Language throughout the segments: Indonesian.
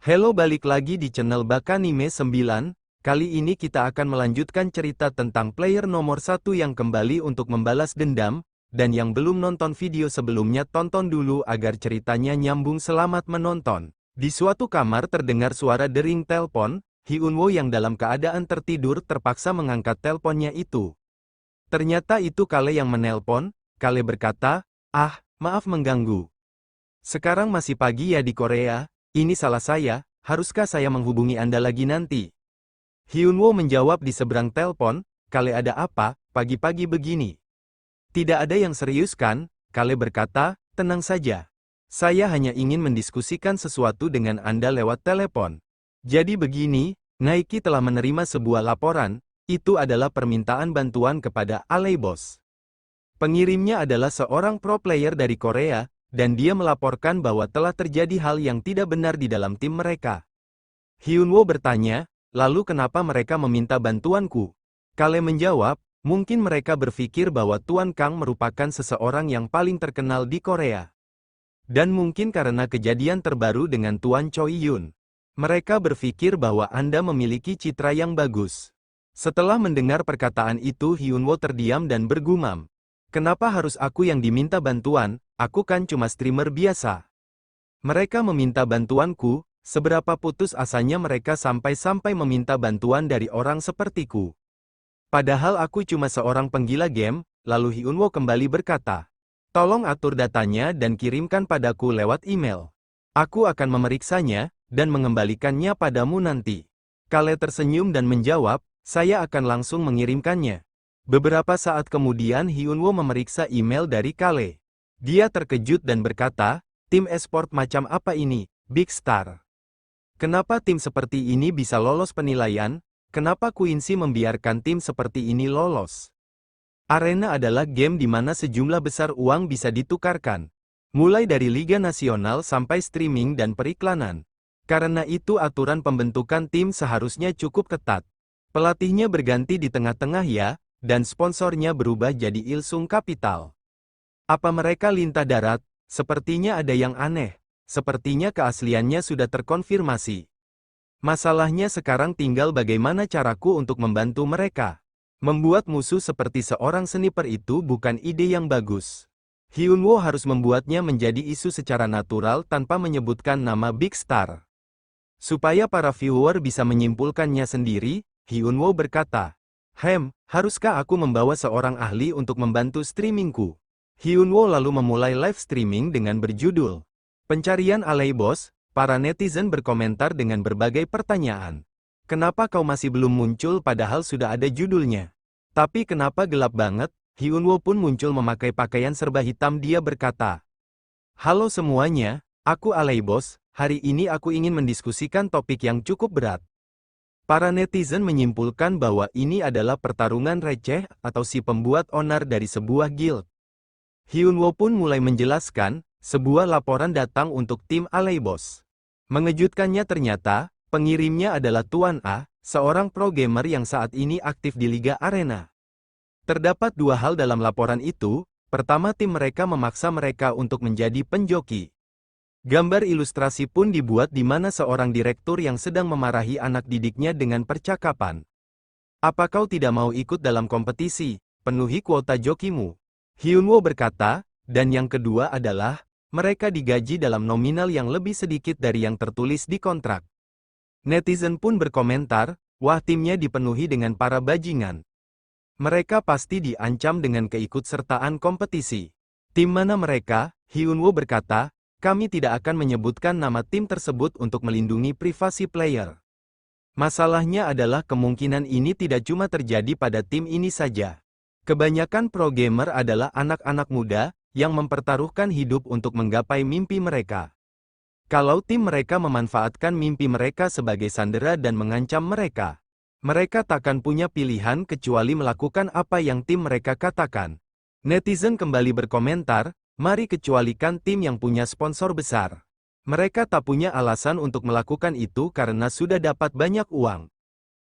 Halo, balik lagi di channel Bakanime 9. Kali ini kita akan melanjutkan cerita tentang player nomor 1 yang kembali untuk membalas dendam, dan yang belum nonton video sebelumnya tonton dulu agar ceritanya nyambung. Selamat menonton. Di suatu kamar terdengar suara dering telepon. Hyunwoo yang dalam keadaan tertidur terpaksa mengangkat teleponnya itu. Ternyata itu Kale yang menelpon. Kale berkata, maaf mengganggu. Sekarang masih pagi ya di Korea. Ini salah saya, haruskah saya menghubungi Anda lagi nanti? Hyunwoo menjawab di seberang telepon, Kale ada apa, pagi-pagi begini? Tidak ada yang serius kan? Kale berkata, tenang saja. Saya hanya ingin mendiskusikan sesuatu dengan Anda lewat telepon. Jadi begini, Nike telah menerima sebuah laporan, itu adalah permintaan bantuan kepada Aleibos. Pengirimnya adalah seorang pro player dari Korea, dan dia melaporkan bahwa telah terjadi hal yang tidak benar di dalam tim mereka. Hyunwoo bertanya, lalu kenapa mereka meminta bantuanku? Kale menjawab, mungkin mereka berpikir bahwa Tuan Kang merupakan seseorang yang paling terkenal di Korea. Dan mungkin karena kejadian terbaru dengan Tuan Choi Yun. Mereka berpikir bahwa Anda memiliki citra yang bagus. Setelah mendengar perkataan itu Hyunwoo terdiam dan bergumam. Kenapa harus aku yang diminta bantuan? Aku kan cuma streamer biasa. Mereka meminta bantuanku, seberapa putus asanya mereka sampai-sampai meminta bantuan dari orang sepertiku. Padahal aku cuma seorang penggila game, lalu Hyunwoo kembali berkata, tolong atur datanya dan kirimkan padaku lewat email. Aku akan memeriksanya, dan mengembalikannya padamu nanti. Kale tersenyum dan menjawab, saya akan langsung mengirimkannya. Beberapa saat kemudian Hyunwoo memeriksa email dari Kale. Dia terkejut dan berkata, tim e-sport macam apa ini, Big Star? Kenapa tim seperti ini bisa lolos penilaian? Kenapa Quincy membiarkan tim seperti ini lolos? Arena adalah game di mana sejumlah besar uang bisa ditukarkan. Mulai dari Liga Nasional sampai streaming dan periklanan. Karena itu aturan pembentukan tim seharusnya cukup ketat. Pelatihnya berganti di tengah-tengah ya, dan sponsornya berubah jadi Ilsung Capital. Apa mereka lintah darat? Sepertinya ada yang aneh. Sepertinya keasliannya sudah terkonfirmasi. Masalahnya sekarang tinggal bagaimana caraku untuk membantu mereka. Membuat musuh seperti seorang sniper itu bukan ide yang bagus. Hyunwoo harus membuatnya menjadi isu secara natural tanpa menyebutkan nama Big Star. Supaya para viewer bisa menyimpulkannya sendiri, Hyunwoo berkata, haruskah aku membawa seorang ahli untuk membantu streamingku? Hyunwoo lalu memulai live streaming dengan berjudul Pencarian Aleibos. Para netizen berkomentar dengan berbagai pertanyaan. Kenapa kau masih belum muncul padahal sudah ada judulnya? Tapi kenapa gelap banget? Hyunwoo pun muncul memakai pakaian serba hitam. Dia berkata, halo semuanya, aku Aleibos, hari ini aku ingin mendiskusikan topik yang cukup berat. Para netizen menyimpulkan bahwa ini adalah pertarungan receh atau si pembuat onar dari sebuah guild. Hyunwoo pun mulai menjelaskan, sebuah laporan datang untuk tim Aleibos. Mengejutkannya ternyata, pengirimnya adalah Tuan A, seorang pro gamer yang saat ini aktif di Liga Arena. Terdapat dua hal dalam laporan itu, pertama tim mereka memaksa mereka untuk menjadi penjoki. Gambar ilustrasi pun dibuat di mana seorang direktur yang sedang memarahi anak didiknya dengan percakapan. Apa kau tidak mau ikut dalam kompetisi? Penuhi kuota jokimu. Hyunwoo berkata, dan yang kedua adalah, mereka digaji dalam nominal yang lebih sedikit dari yang tertulis di kontrak. Netizen pun berkomentar, wah timnya dipenuhi dengan para bajingan. Mereka pasti diancam dengan keikutsertaan kompetisi. Tim mana mereka? Hyunwoo berkata, kami tidak akan menyebutkan nama tim tersebut untuk melindungi privasi player. Masalahnya adalah kemungkinan ini tidak cuma terjadi pada tim ini saja. Kebanyakan pro gamer adalah anak-anak muda, yang mempertaruhkan hidup untuk menggapai mimpi mereka. Kalau tim mereka memanfaatkan mimpi mereka sebagai sandera dan mengancam mereka, mereka takkan punya pilihan kecuali melakukan apa yang tim mereka katakan. Netizen kembali berkomentar, mari kecualikan tim yang punya sponsor besar. Mereka tak punya alasan untuk melakukan itu karena sudah dapat banyak uang.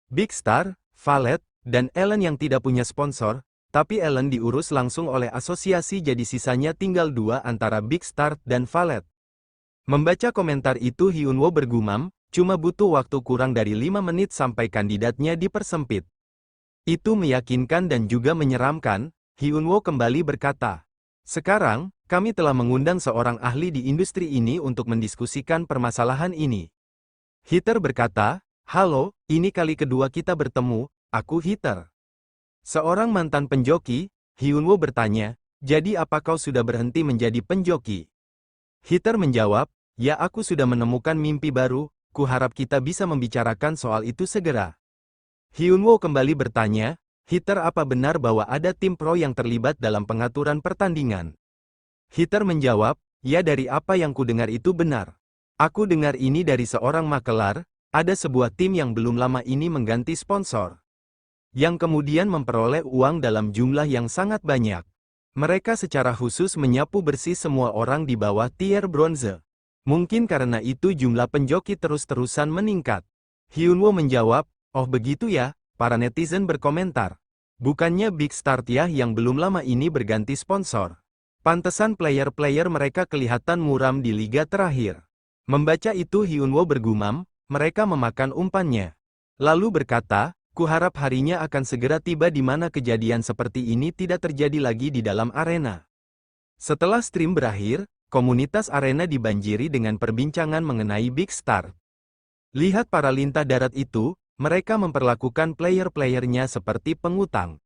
Big Star, Valet, dan Ellen yang tidak punya sponsor, tapi Ellen diurus langsung oleh asosiasi jadi sisanya tinggal dua antara Big Star dan Valet. Membaca komentar itu Hyunwoo bergumam, cuma butuh waktu kurang dari 5 menit sampai kandidatnya dipersempit. Itu meyakinkan dan juga menyeramkan, Hyunwoo kembali berkata. Sekarang, kami telah mengundang seorang ahli di industri ini untuk mendiskusikan permasalahan ini. Heather berkata, halo, ini kali kedua kita bertemu, aku Heather. Seorang mantan penjoki, Hyunwoo bertanya, jadi apa kau sudah berhenti menjadi penjoki? Heather menjawab, ya aku sudah menemukan mimpi baru, ku harap kita bisa membicarakan soal itu segera. Hyunwoo kembali bertanya, Heather apa benar bahwa ada tim pro yang terlibat dalam pengaturan pertandingan? Heather menjawab, ya dari apa yang ku dengar itu benar. Aku dengar ini dari seorang makelar, ada sebuah tim yang belum lama ini mengganti sponsor. Yang kemudian memperoleh uang dalam jumlah yang sangat banyak. Mereka secara khusus menyapu bersih semua orang di bawah tier bronze. Mungkin karena itu jumlah penjoki terus-terusan meningkat. Hyunwoo menjawab, oh begitu ya, para netizen berkomentar. Bukannya Big Star ya yang belum lama ini berganti sponsor. Pantesan player-player mereka kelihatan muram di liga terakhir. Membaca itu Hyunwoo bergumam, mereka memakan umpannya. Lalu berkata, kuharap harinya akan segera tiba di mana kejadian seperti ini tidak terjadi lagi di dalam arena. Setelah stream berakhir, komunitas arena dibanjiri dengan perbincangan mengenai Big Star. Lihat para lintah darat itu, mereka memperlakukan player-playernya seperti pengutang.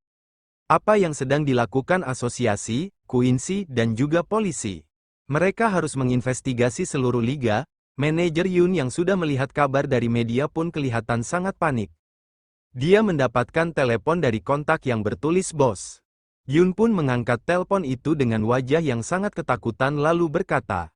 Apa yang sedang dilakukan asosiasi, Quincy, dan juga polisi? Mereka harus menginvestigasi seluruh liga. Manajer Yun yang sudah melihat kabar dari media pun kelihatan sangat panik. Dia mendapatkan telepon dari kontak yang bertulis bos. Yun pun mengangkat telepon itu dengan wajah yang sangat ketakutan lalu berkata,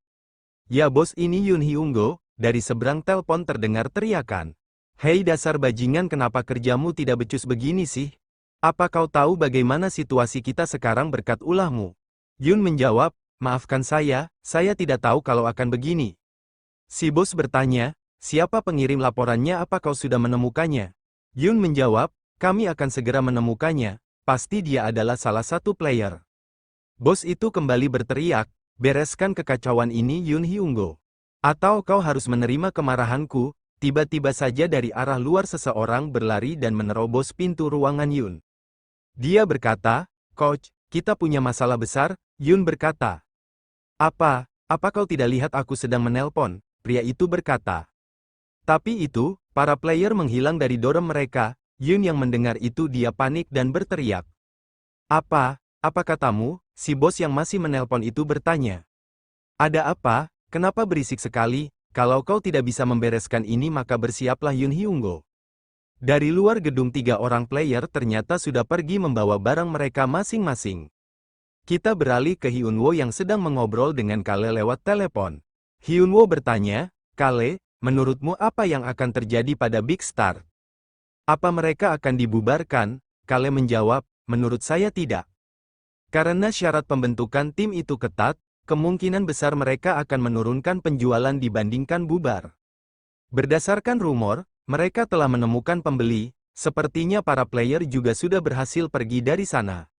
ya bos ini Yun Hyungo, dari seberang telepon terdengar teriakan. Hei dasar bajingan kenapa kerjamu tidak becus begini sih? Apa kau tahu bagaimana situasi kita sekarang berkat ulahmu? Yun menjawab, maafkan saya tidak tahu kalau akan begini. Si bos bertanya, siapa pengirim laporannya apa kau sudah menemukannya? Yun menjawab, kami akan segera menemukannya, pasti dia adalah salah satu player. Bos itu kembali berteriak, bereskan kekacauan ini Yun Hyungo. Atau kau harus menerima kemarahanku. Tiba-tiba saja dari arah luar seseorang berlari dan menerobos pintu ruangan Yun. Dia berkata, Coach, kita punya masalah besar, Yun berkata. Apa kau tidak lihat aku sedang menelpon? Pria itu berkata. Tapi itu, para player menghilang dari dorm mereka. Yun yang mendengar itu dia panik dan berteriak. Apa katamu? Si bos yang masih menelpon itu bertanya. Ada apa? Kenapa berisik sekali? Kalau kau tidak bisa membereskan ini maka bersiaplah Yun Hyungo. Dari luar gedung 3 orang player ternyata sudah pergi membawa barang mereka masing-masing. Kita beralih ke Hyunwoo yang sedang mengobrol dengan Kale lewat telepon. Hyunwoo bertanya, Kale, menurutmu apa yang akan terjadi pada Big Star? Apa mereka akan dibubarkan? Kale menjawab, menurut saya tidak. Karena syarat pembentukan tim itu ketat, kemungkinan besar mereka akan menurunkan penjualan dibandingkan bubar. Berdasarkan rumor, mereka telah menemukan pembeli, sepertinya para player juga sudah berhasil pergi dari sana.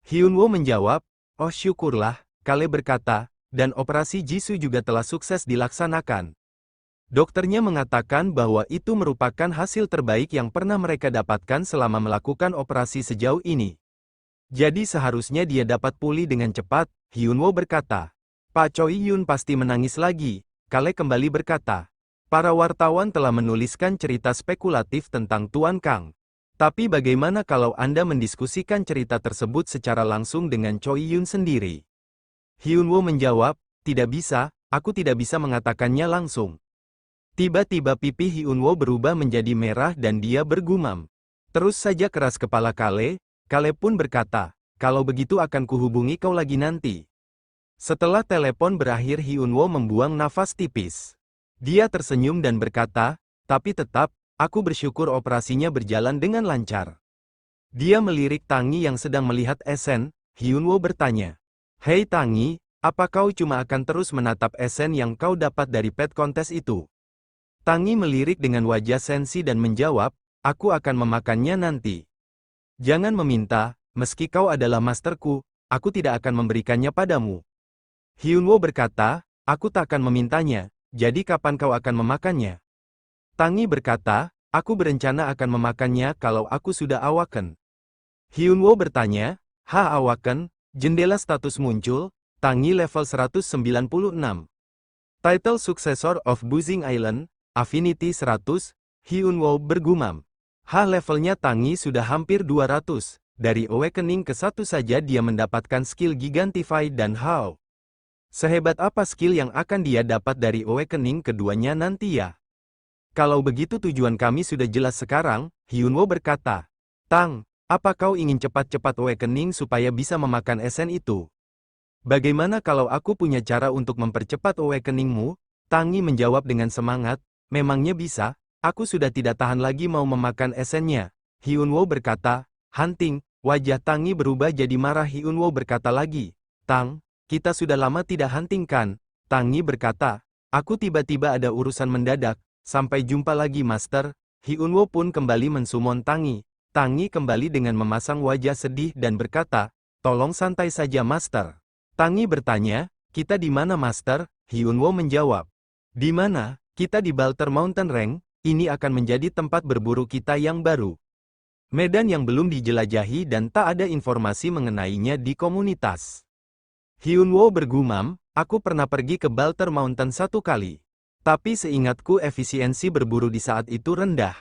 Hyunwoo menjawab, oh syukurlah, Kale berkata, dan operasi Jisoo juga telah sukses dilaksanakan. Dokternya mengatakan bahwa itu merupakan hasil terbaik yang pernah mereka dapatkan selama melakukan operasi sejauh ini. Jadi seharusnya dia dapat pulih dengan cepat, Hyunwoo berkata. Pak Choi Yun pasti menangis lagi, Kale kembali berkata. Para wartawan telah menuliskan cerita spekulatif tentang Tuan Kang. Tapi bagaimana kalau Anda mendiskusikan cerita tersebut secara langsung dengan Choi Yun sendiri? Hyunwoo menjawab, tidak bisa, aku tidak bisa mengatakannya langsung. Tiba-tiba pipi Hyunwoo berubah menjadi merah dan dia bergumam. Terus saja keras kepala Kale. Kale pun berkata, kalau begitu akan kuhubungi kau lagi nanti. Setelah telepon berakhir Hyunwoo membuang nafas tipis. Dia tersenyum dan berkata, tapi tetap, aku bersyukur operasinya berjalan dengan lancar. Dia melirik Tangi yang sedang melihat Esen. Hyunwoo bertanya, hei Tangi, apa kau cuma akan terus menatap Esen yang kau dapat dari pet kontes itu? Tangi melirik dengan wajah sensi dan menjawab, aku akan memakannya nanti. Jangan meminta, meski kau adalah masterku, aku tidak akan memberikannya padamu. Hyunwoo berkata, Aku takkan memintanya, jadi kapan kau akan memakannya? Tangi berkata, aku berencana akan memakannya kalau aku sudah awaken. Hyunwoo bertanya, awaken? Jendela status muncul, Tangi level 196. Title Successor of Buzzing Island, Affinity 100, Hyunwoo bergumam. Levelnya Tangi sudah hampir 200, dari Awakening ke 1 saja dia mendapatkan skill Gigantify dan How. Sehebat apa skill yang akan dia dapat dari Awakening keduanya nanti ya? Kalau begitu tujuan kami sudah jelas sekarang, Hyunwoo berkata. Tang, apa kau ingin cepat-cepat Awakening supaya bisa memakan esen itu? Bagaimana kalau aku punya cara untuk mempercepat Awakening-mu? Tangi menjawab dengan semangat, memangnya bisa, aku sudah tidak tahan lagi mau memakan esennya. Hyunwoo berkata, hunting, wajah Tangi berubah jadi marah. Hyunwoo berkata lagi, Tang, kita sudah lama tidak hunting kan? Tangi berkata, aku tiba-tiba ada urusan mendadak, sampai jumpa lagi Master. Hyunwoo pun kembali mensumon Tangi. Tangi kembali dengan memasang wajah sedih dan berkata, tolong santai saja Master. Tangi bertanya, kita di mana Master? Hyunwoo menjawab, di mana? Kita di Balter Mountain Range, ini akan menjadi tempat berburu kita yang baru. Medan yang belum dijelajahi dan tak ada informasi mengenainya di komunitas. Hyunwoo bergumam, aku pernah pergi ke Balter Mountain 1 kali. Tapi seingatku efisiensi berburu di saat itu rendah.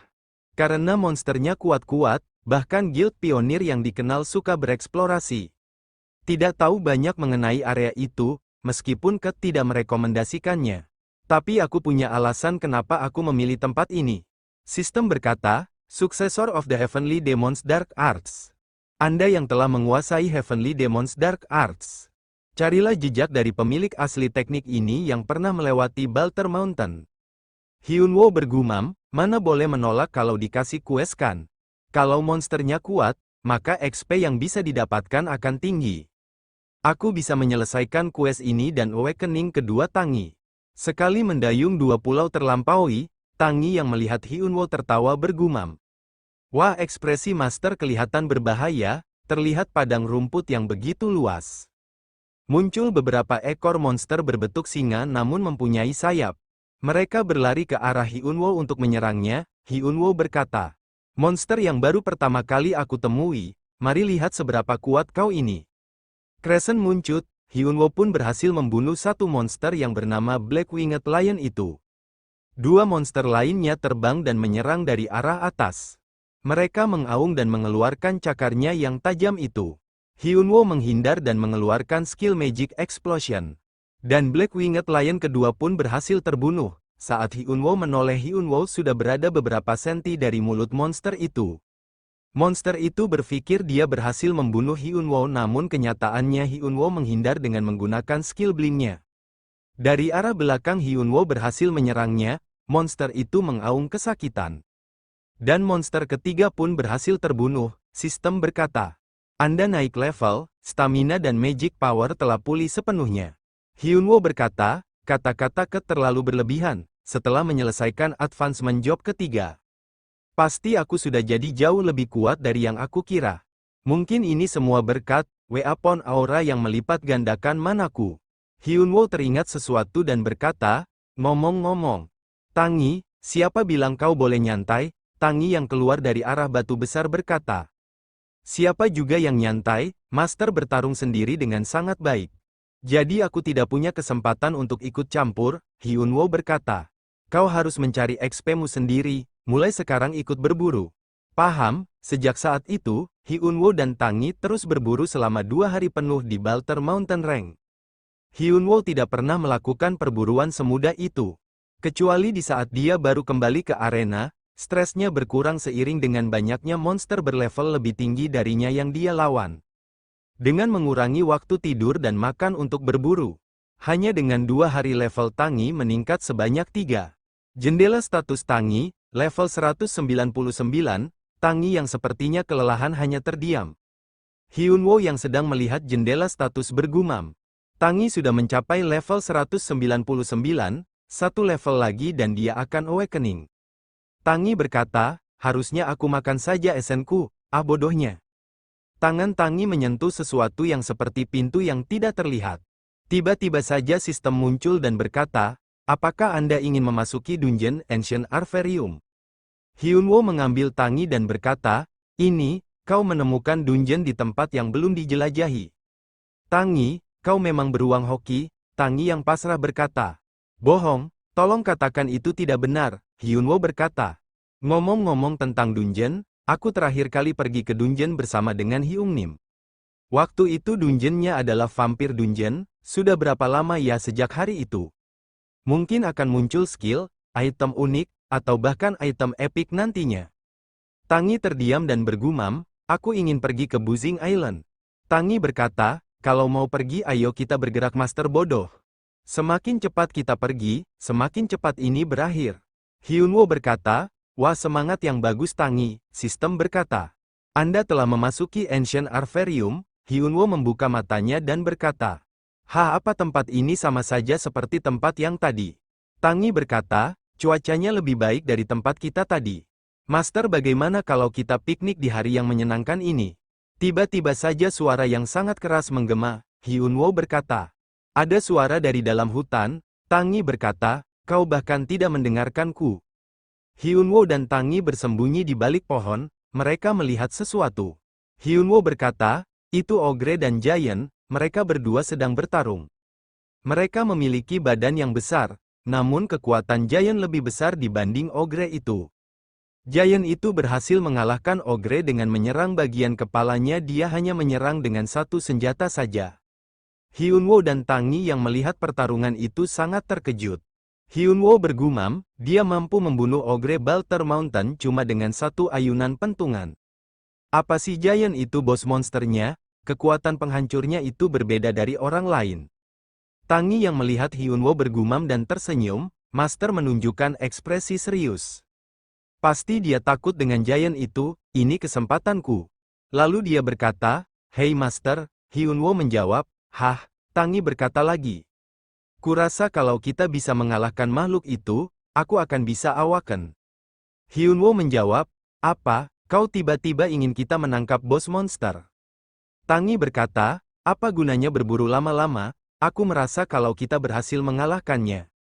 Karena monsternya kuat-kuat, bahkan guild pionir yang dikenal suka bereksplorasi. Tidak tahu banyak mengenai area itu, meskipun Ket tidak merekomendasikannya. Tapi aku punya alasan kenapa aku memilih tempat ini. Sistem berkata, Successor of the Heavenly Demons Dark Arts. Anda yang telah menguasai Heavenly Demons Dark Arts. Carilah jejak dari pemilik asli teknik ini yang pernah melewati Balter Mountain. Hyunwoo bergumam, mana boleh menolak kalau dikasih quest kan? Kalau monsternya kuat, maka XP yang bisa didapatkan akan tinggi. Aku bisa menyelesaikan quest ini dan Awakening kedua Tangi. Sekali mendayung 2 pulau terlampaui, Tangi yang melihat Hyunwoo tertawa bergumam. Wah, ekspresi Master kelihatan berbahaya, terlihat padang rumput yang begitu luas. Muncul beberapa ekor monster berbentuk singa namun mempunyai sayap. Mereka berlari ke arah Hyunwoo untuk menyerangnya. Hyunwoo berkata, monster yang baru pertama kali aku temui, mari lihat seberapa kuat kau ini. Crescent muncul, Hyunwoo pun berhasil membunuh satu monster yang bernama Black Winged Lion itu. Dua monster lainnya terbang dan menyerang dari arah atas. Mereka mengaung dan mengeluarkan cakarnya yang tajam itu. Hyunwoo menghindar dan mengeluarkan skill Magic Explosion. Dan Black Winged Lion kedua pun berhasil terbunuh. Saat Hyunwoo menoleh, Hyunwoo sudah berada beberapa senti dari mulut monster itu. Monster itu berpikir dia berhasil membunuh Hyunwoo, namun kenyataannya Hyunwoo menghindar dengan menggunakan skill blinknya. Dari arah belakang Hyunwoo berhasil menyerangnya, monster itu mengaung kesakitan. Dan monster ketiga pun berhasil terbunuh. Sistem berkata, Anda naik level, stamina dan magic power telah pulih sepenuhnya. Hyunwoo berkata, kata-kata Ket terlalu berlebihan, setelah menyelesaikan advancement job ketiga. Pasti aku sudah jadi jauh lebih kuat dari yang aku kira. Mungkin ini semua berkat, Weapon Aura yang melipat gandakan manaku. Hyunwoo teringat sesuatu dan berkata, ngomong-ngomong, Tangi, siapa bilang kau boleh nyantai? Tangi yang keluar dari arah batu besar berkata, siapa juga yang nyantai? Master bertarung sendiri dengan sangat baik. Jadi aku tidak punya kesempatan untuk ikut campur. Hyunwoo berkata, kau harus mencari XP-mu sendiri, mulai sekarang ikut berburu. Paham? Sejak saat itu, Hyunwoo dan Tangi terus berburu selama 2 hari penuh di Balter Mountain Range. Hyunwoo tidak pernah melakukan perburuan semudah itu. Kecuali di saat dia baru kembali ke arena, stresnya berkurang seiring dengan banyaknya monster berlevel lebih tinggi darinya yang dia lawan. Dengan mengurangi waktu tidur dan makan untuk berburu. Hanya dengan 2 hari level Tangi meningkat sebanyak 3. Jendela status Tangi, level 199, Tangi yang sepertinya kelelahan hanya terdiam. Hyunwoo yang sedang melihat jendela status bergumam. Tangi sudah mencapai level 199, satu level lagi dan dia akan Awakening. Tangi berkata, harusnya aku makan saja esenku, bodohnya. Tangan Tangi menyentuh sesuatu yang seperti pintu yang tidak terlihat. Tiba-tiba saja sistem muncul dan berkata, apakah Anda ingin memasuki Dungeon Ancient Arverium? Hyunwoo mengambil Tangi dan berkata, ini, kau menemukan dungeon di tempat yang belum dijelajahi. Tangi, kau memang beruang hoki, Tangi yang pasrah berkata. Bohong, tolong katakan itu tidak benar, Hyunwoo berkata. Ngomong-ngomong tentang dungeon, aku terakhir kali pergi ke dungeon bersama dengan Hyungnim. Waktu itu dungeonnya adalah vampir dungeon, sudah berapa lama ya sejak hari itu? Mungkin akan muncul skill, item unik, atau bahkan item epic nantinya. Tangi terdiam dan bergumam, aku ingin pergi ke Buzzing Island. Tangi berkata, kalau mau pergi ayo kita bergerak master bodoh. Semakin cepat kita pergi, semakin cepat ini berakhir. Hyunwoo berkata, wah semangat yang bagus Tangi, sistem berkata. Anda telah memasuki Ancient Arverium, Hyunwoo membuka matanya dan berkata. Apa tempat ini sama saja seperti tempat yang tadi? Tangi berkata, cuacanya lebih baik dari tempat kita tadi. Master bagaimana kalau kita piknik di hari yang menyenangkan ini? Tiba-tiba saja suara yang sangat keras menggema, Hyunwoo berkata. Ada suara dari dalam hutan, Tangi berkata, kau bahkan tidak mendengarkanku. Hyunwoo dan Tangi bersembunyi di balik pohon, mereka melihat sesuatu. Hyunwoo berkata, itu Ogre dan Giant, mereka berdua sedang bertarung. Mereka memiliki badan yang besar, namun kekuatan Giant lebih besar dibanding Ogre itu. Giant itu berhasil mengalahkan Ogre dengan menyerang bagian kepalanya, dia hanya menyerang dengan satu senjata saja. Hyunwoo dan Tangi yang melihat pertarungan itu sangat terkejut. Hyunwoo bergumam, dia mampu membunuh Ogre Balter Mountain cuma dengan satu ayunan pentungan. Apa si Giant itu bos monsternya? Kekuatan penghancurnya itu berbeda dari orang lain. Tangi yang melihat Hyunwoo bergumam dan tersenyum, Master menunjukkan ekspresi serius. Pasti dia takut dengan Giant itu, ini kesempatanku. Lalu dia berkata, Hei Master, Hyunwoo menjawab, Tangi berkata lagi. Kurasa kalau kita bisa mengalahkan makhluk itu, aku akan bisa awaken. Hyunwoo menjawab, apa, kau tiba-tiba ingin kita menangkap bos monster? Tangi berkata, apa gunanya berburu lama-lama, aku merasa kalau kita berhasil mengalahkannya.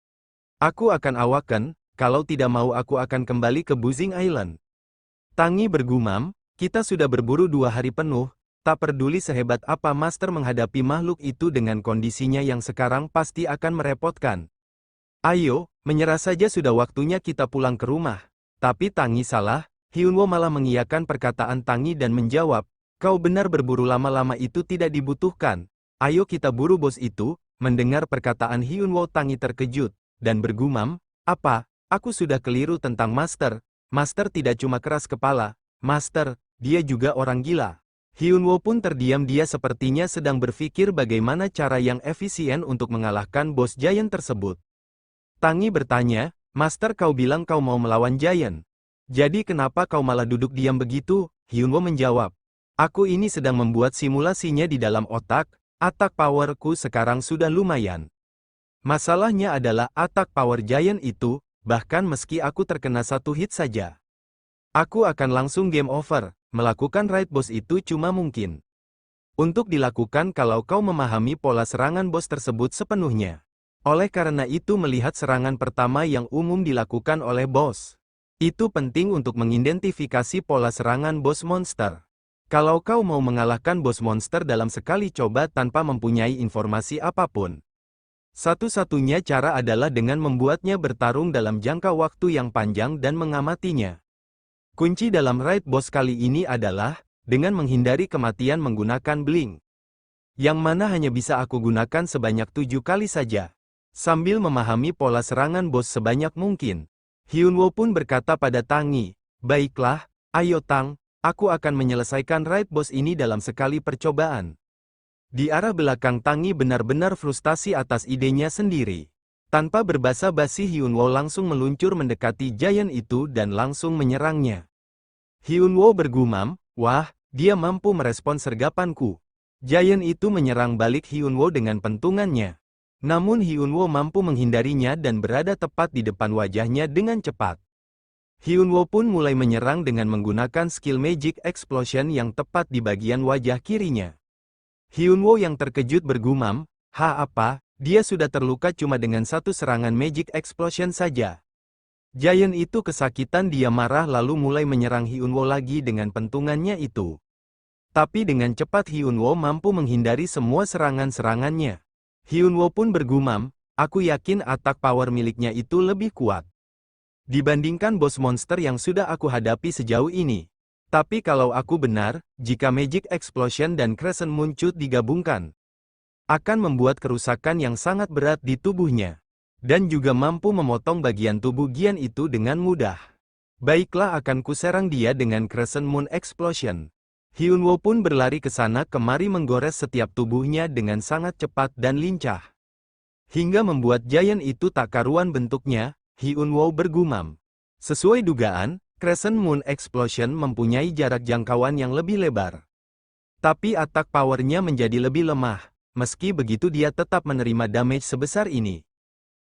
Aku akan awaken, kalau tidak mau aku akan kembali ke Buzzing Island. Tangi bergumam, kita sudah berburu 2 hari penuh, tak peduli sehebat apa Master menghadapi makhluk itu dengan kondisinya yang sekarang pasti akan merepotkan. Ayo, menyerah saja sudah waktunya kita pulang ke rumah. Tapi Tangi salah, Hyunwoo malah mengiyakan perkataan Tangi dan menjawab, kau benar berburu lama-lama itu tidak dibutuhkan. Ayo kita buru bos itu. Mendengar perkataan Hyunwoo Tangi terkejut, dan bergumam, apa, aku sudah keliru tentang Master. Master tidak cuma keras kepala, Master, dia juga orang gila. Hyunwoo pun terdiam, dia sepertinya sedang berpikir bagaimana cara yang efisien untuk mengalahkan bos Giant tersebut. Tangi bertanya, Master kau bilang kau mau melawan Giant. Jadi kenapa kau malah duduk diam begitu? Hyunwoo menjawab. Aku ini sedang membuat simulasinya di dalam otak, attack powerku sekarang sudah lumayan. Masalahnya adalah attack power Giant itu, bahkan meski aku terkena 1 hit saja. Aku akan langsung game over, melakukan raid boss itu cuma mungkin. Untuk dilakukan kalau kau memahami pola serangan bos tersebut sepenuhnya. Oleh karena itu melihat serangan pertama yang umum dilakukan oleh bos. Itu penting untuk mengidentifikasi pola serangan bos monster. Kalau kau mau mengalahkan bos monster dalam sekali coba tanpa mempunyai informasi apapun, satu-satunya cara adalah dengan membuatnya bertarung dalam jangka waktu yang panjang dan mengamatinya. Kunci dalam raid boss kali ini adalah dengan menghindari kematian menggunakan blink, yang mana hanya bisa aku gunakan sebanyak 7 kali saja. Sambil memahami pola serangan bos sebanyak mungkin, Hyunwoo pun berkata pada Tangi, baiklah, ayo Tang. Aku akan menyelesaikan raid boss ini dalam sekali percobaan. Di arah belakang Tangi benar-benar frustasi atas idenya sendiri. Tanpa berbasa-basi Hyunwoo langsung meluncur mendekati Giant itu dan langsung menyerangnya. Hyunwoo bergumam, wah, dia mampu merespon sergapanku. Giant itu menyerang balik Hyunwoo dengan pentungannya. Namun Hyunwoo mampu menghindarinya dan berada tepat di depan wajahnya dengan cepat. Hyunwoo pun mulai menyerang dengan menggunakan skill Magic Explosion yang tepat di bagian wajah kirinya. Hyunwoo yang terkejut bergumam, apa, Dia sudah terluka cuma dengan satu serangan Magic Explosion saja. Giant itu kesakitan, dia marah lalu mulai menyerang Hyunwoo lagi dengan pentungannya itu. Tapi dengan cepat Hyunwoo mampu menghindari semua serangan-serangannya. Hyunwoo pun bergumam, aku yakin attack power miliknya itu lebih kuat dibandingkan bos monster yang sudah aku hadapi sejauh ini. Tapi kalau aku benar, jika Magic Explosion dan Crescent Moonshot digabungkan, akan membuat kerusakan yang sangat berat di tubuhnya. Dan juga mampu memotong bagian tubuh Gian itu dengan mudah. Baiklah, akan kuserang dia dengan Crescent Moon Explosion. Hyunwoo pun berlari ke sana kemari menggores setiap tubuhnya dengan sangat cepat dan lincah. Hingga membuat Giant itu tak karuan bentuknya, Hyunwoo bergumam. Sesuai dugaan, Crescent Moon Explosion mempunyai jarak jangkauan yang lebih lebar. Tapi attack powernya menjadi lebih lemah. Meski begitu dia tetap menerima damage sebesar ini.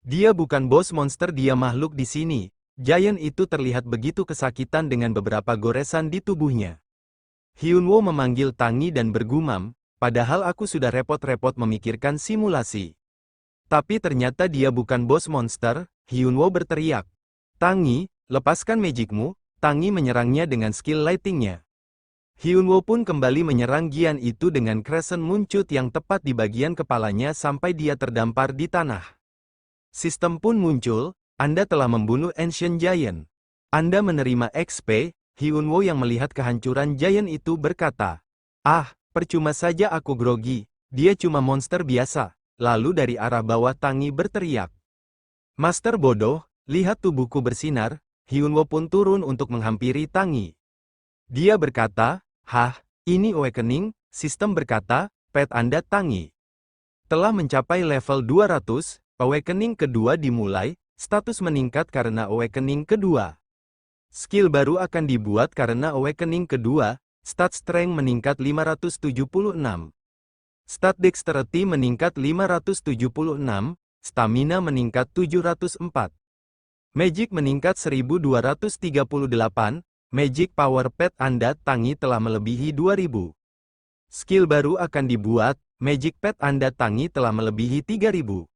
Dia bukan bos monster, dia makhluk di sini. Giant itu terlihat begitu kesakitan dengan beberapa goresan di tubuhnya. Hyunwoo memanggil Tangi dan bergumam, padahal aku sudah repot-repot memikirkan simulasi. Tapi ternyata dia bukan bos monster, Hyunwoo berteriak. Tangi, lepaskan magicmu. Tangi menyerangnya dengan skill lightingnya. Hyunwoo pun kembali menyerang Gian itu dengan Crescent Moonshot yang tepat di bagian kepalanya sampai dia terdampar di tanah. Sistem pun muncul, Anda telah membunuh Ancient Giant. Anda menerima XP, Hyunwoo yang melihat kehancuran Giant itu berkata. Ah, percuma saja aku grogi, dia cuma monster biasa. Lalu dari arah bawah Tangi berteriak. Master bodoh, lihat tubuhku bersinar. Hyunwoo pun turun untuk menghampiri Tangi. Dia berkata, hah, ini Awakening, sistem berkata, pet Anda Tangi telah mencapai level 200, Awakening kedua dimulai, status meningkat karena Awakening kedua. Skill baru akan dibuat karena Awakening kedua, stat Strength meningkat 576. Stat Dexterity meningkat 576, Stamina meningkat 704. Magic meningkat 1238, Magic Power Pet Anda Tangi telah melebihi 2000. Skill baru akan dibuat, Magic Pet Anda Tangi telah melebihi 3000.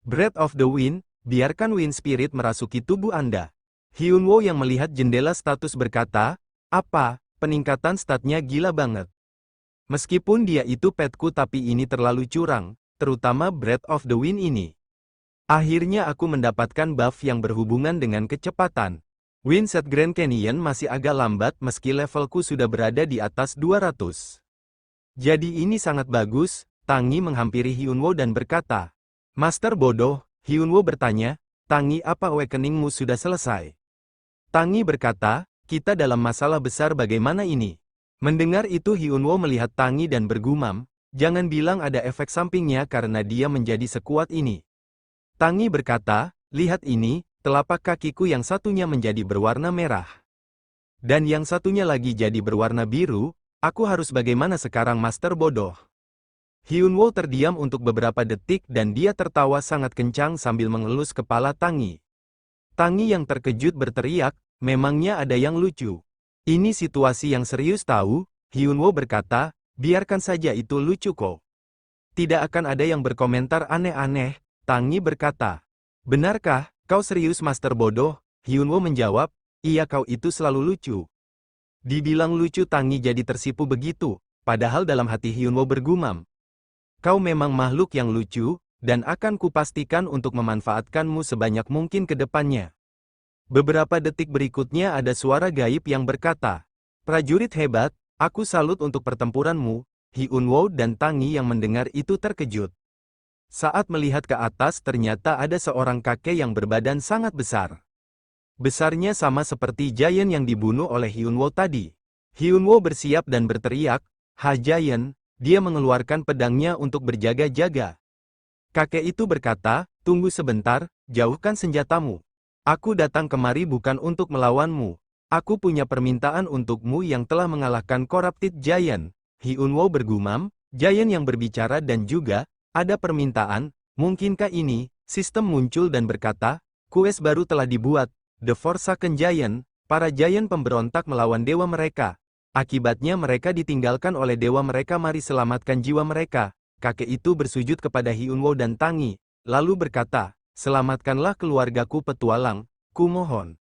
Breath of the Wind, biarkan Wind Spirit merasuki tubuh Anda. Hyunwoo yang melihat jendela status berkata, apa, peningkatan statnya gila banget. Meskipun dia itu petku tapi ini terlalu curang, terutama Breath of the Wind ini. Akhirnya aku mendapatkan buff yang berhubungan dengan kecepatan. Windset Grand Canyon masih agak lambat meski levelku sudah berada di atas 200. Jadi ini sangat bagus, Tangi menghampiri Hyunwoo dan berkata. Master bodoh, Hyunwoo bertanya, Tangi apa awakeningmu sudah selesai? Tangi berkata, kita dalam masalah besar bagaimana ini? Mendengar itu Hyunwoo melihat Tangi dan bergumam, jangan bilang ada efek sampingnya karena dia menjadi sekuat ini. Tangi berkata, lihat ini, telapak kakiku yang satunya menjadi berwarna merah. Dan yang satunya lagi jadi berwarna biru, aku harus bagaimana sekarang master bodoh? Hyunwoo terdiam untuk beberapa detik dan dia tertawa sangat kencang sambil mengelus kepala Tangi. Tangi yang terkejut berteriak, memangnya ada yang lucu? Ini situasi yang serius tahu, Hyunwoo berkata, biarkan saja itu lucu kok. Tidak akan ada yang berkomentar aneh-aneh, Tangi berkata. Benarkah, kau serius master bodoh? Hyunwoo menjawab, iya kau itu selalu lucu. Dibilang lucu Tangi jadi tersipu begitu, padahal dalam hati Hyunwoo bergumam. Kau memang makhluk yang lucu, dan akan kupastikan untuk memanfaatkanmu sebanyak mungkin ke depannya. Beberapa detik berikutnya ada suara gaib yang berkata, prajurit hebat, aku salut untuk pertempuranmu. Hyunwoo dan Tangi yang mendengar itu terkejut. Saat melihat ke atas ternyata ada seorang kakek yang berbadan sangat besar. Besarnya sama seperti Giant yang dibunuh oleh Hyunwoo tadi. Hyunwoo bersiap dan berteriak, ha Giant, dia mengeluarkan pedangnya untuk berjaga-jaga. Kakek itu berkata, tunggu sebentar, jauhkan senjatamu. Aku datang kemari bukan untuk melawanmu. Aku punya permintaan untukmu yang telah mengalahkan Corrupted Giant. Hyunwoo bergumam, Giant yang berbicara dan juga, ada permintaan, mungkinkah ini? Sistem muncul dan berkata, quest baru telah dibuat, The Forsaken Giant, para Giant pemberontak melawan dewa mereka. Akibatnya mereka ditinggalkan oleh dewa mereka, mari selamatkan jiwa mereka. kakek itu bersujud kepada Hyunwoo dan Tangi, lalu berkata, "Selamatkanlah keluargaku petualang, ku mohon."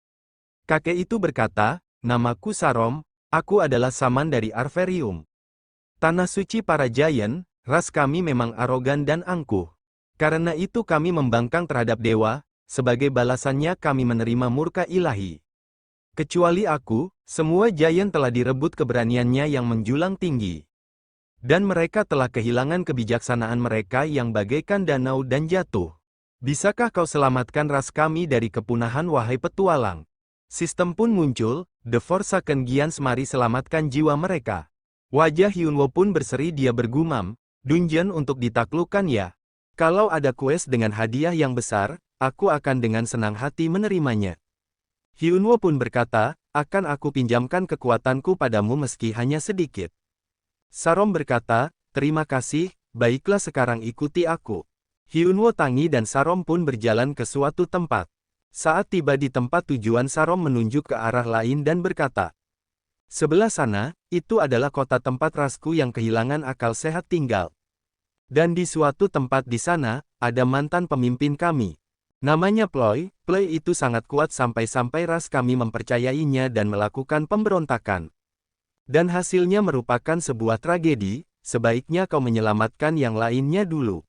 Kakek itu berkata, "Namaku Sarom, aku adalah Saman dari Arverium. Tanah suci para Giant, ras kami memang arogan dan angkuh. Karena itu kami membangkang terhadap dewa, sebagai balasannya kami menerima murka ilahi. Kecuali aku, semua Giant telah direbut keberaniannya yang menjulang tinggi. Dan mereka telah kehilangan kebijaksanaan mereka yang bagaikan danau dan jatuh. Bisakah kau selamatkan ras kami dari kepunahan wahai petualang?" Sistem pun muncul, The Forsaken Giants, mari selamatkan jiwa mereka. Wajah Hyunwoo pun berseri, dia bergumam, "Dungeon untuk ditaklukkan ya? Kalau ada quest dengan hadiah yang besar, aku akan dengan senang hati menerimanya." Hyunwoo pun berkata, "Akan aku pinjamkan kekuatanku padamu meski hanya sedikit." Sarom berkata, "Terima kasih, baiklah sekarang ikuti aku." Hyunwoo, Tangi dan Sarom pun berjalan ke suatu tempat. Saat tiba di tempat tujuan, Sarom menunjuk ke arah lain dan berkata, "Sebelah sana, itu adalah kota tempat rasku yang kehilangan akal sehat tinggal. Dan di suatu tempat di sana, ada mantan pemimpin kami. Namanya Ploy. Ploy itu sangat kuat sampai-sampai ras kami mempercayainya dan melakukan pemberontakan. Dan hasilnya merupakan sebuah tragedi, sebaiknya kau menyelamatkan yang lainnya dulu.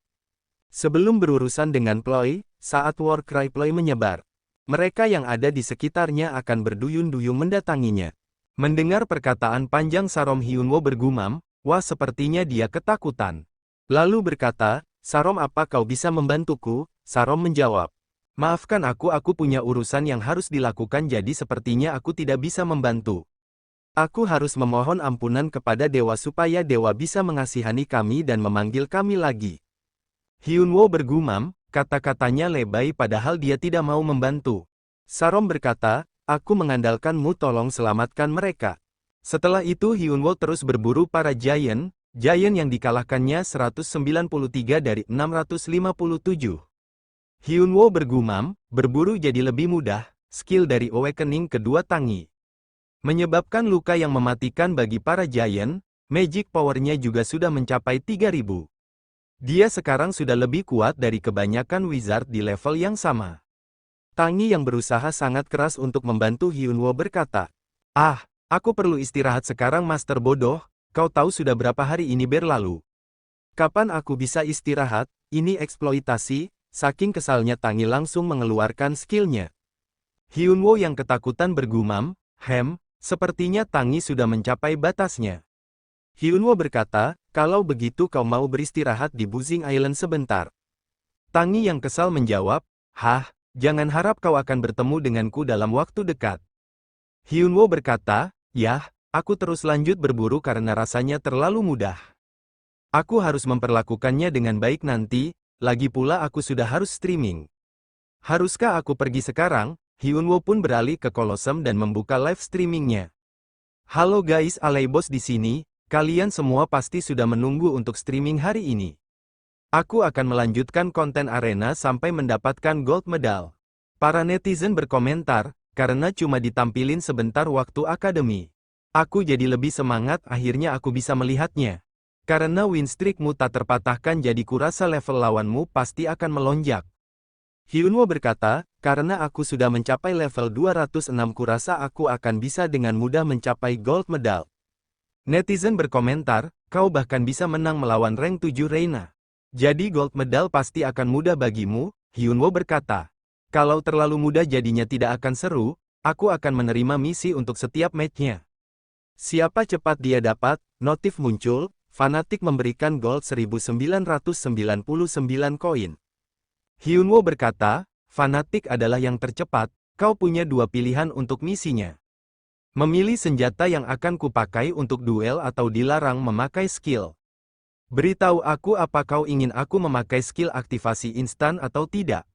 Sebelum berurusan dengan Ploy, saat war cry Ploy menyebar, mereka yang ada di sekitarnya akan berduyun-duyun mendatanginya." Mendengar perkataan panjang Sarom, Hyunwoo bergumam, "Wah, sepertinya dia ketakutan." Lalu berkata, "Sarom, apa kau bisa membantuku?" Sarom menjawab, "Maafkan aku punya urusan yang harus dilakukan, jadi sepertinya aku tidak bisa membantu. Aku harus memohon ampunan kepada dewa supaya dewa bisa mengasihani kami dan memanggil kami lagi." Hyunwoo bergumam, kata-katanya lebay padahal dia tidak mau membantu. Sarom berkata, "Aku mengandalkanmu, tolong selamatkan mereka." Setelah itu Hyunwoo terus berburu para Giant yang dikalahkannya 193 dari 657. Hyunwoo bergumam, berburu jadi lebih mudah, skill dari Awakening kedua Tangi menyebabkan luka yang mematikan bagi para Giant, magic powernya juga sudah mencapai 3000. Dia sekarang sudah lebih kuat dari kebanyakan wizard di level yang sama. Tangi yang berusaha sangat keras untuk membantu Hyunwoo berkata, "Ah, aku perlu istirahat sekarang Master bodoh, kau tahu sudah berapa hari ini berlalu. Kapan aku bisa istirahat, ini eksploitasi." Saking kesalnya Tangi langsung mengeluarkan skillnya. Hyunwoo yang ketakutan bergumam, sepertinya Tangi sudah mencapai batasnya." Hyunwoo berkata, "Kalau begitu kau mau beristirahat di Buzzing Island sebentar?" Tangi yang kesal menjawab, "Jangan harap kau akan bertemu denganku dalam waktu dekat." Hyunwoo berkata, "Yah, aku terus lanjut berburu karena rasanya terlalu mudah. Aku harus memperlakukannya dengan baik nanti, lagi pula aku sudah harus streaming. Haruskah aku pergi sekarang?" Hyunwoo pun beralih ke Colosseum dan membuka live streamingnya. "Halo guys, Aleybos di sini, kalian semua pasti sudah menunggu untuk streaming hari ini. Aku akan melanjutkan konten arena sampai mendapatkan gold medal." Para netizen berkomentar, "Karena cuma ditampilin sebentar waktu akademi. Aku jadi lebih semangat, akhirnya aku bisa melihatnya. Karena win streakmu tak terpatahkan, jadi kurasa level lawanmu pasti akan melonjak." Hyunwoo berkata, "Karena aku sudah mencapai level 206, kurasa aku akan bisa dengan mudah mencapai gold medal." Netizen berkomentar, "Kau bahkan bisa menang melawan rank 7 Reina. Jadi gold medal pasti akan mudah bagimu." Hyunwoo berkata, "Kalau terlalu mudah jadinya tidak akan seru, aku akan menerima misi untuk setiap matchnya." Siapa cepat dia dapat, notif muncul, Fanatik memberikan gold 1999 koin. Hyunwoo berkata, "Fanatik adalah yang tercepat, kau punya dua pilihan untuk misinya. Memilih senjata yang akan kupakai untuk duel atau dilarang memakai skill. Beritahu aku apa kau ingin aku memakai skill aktivasi instan atau tidak."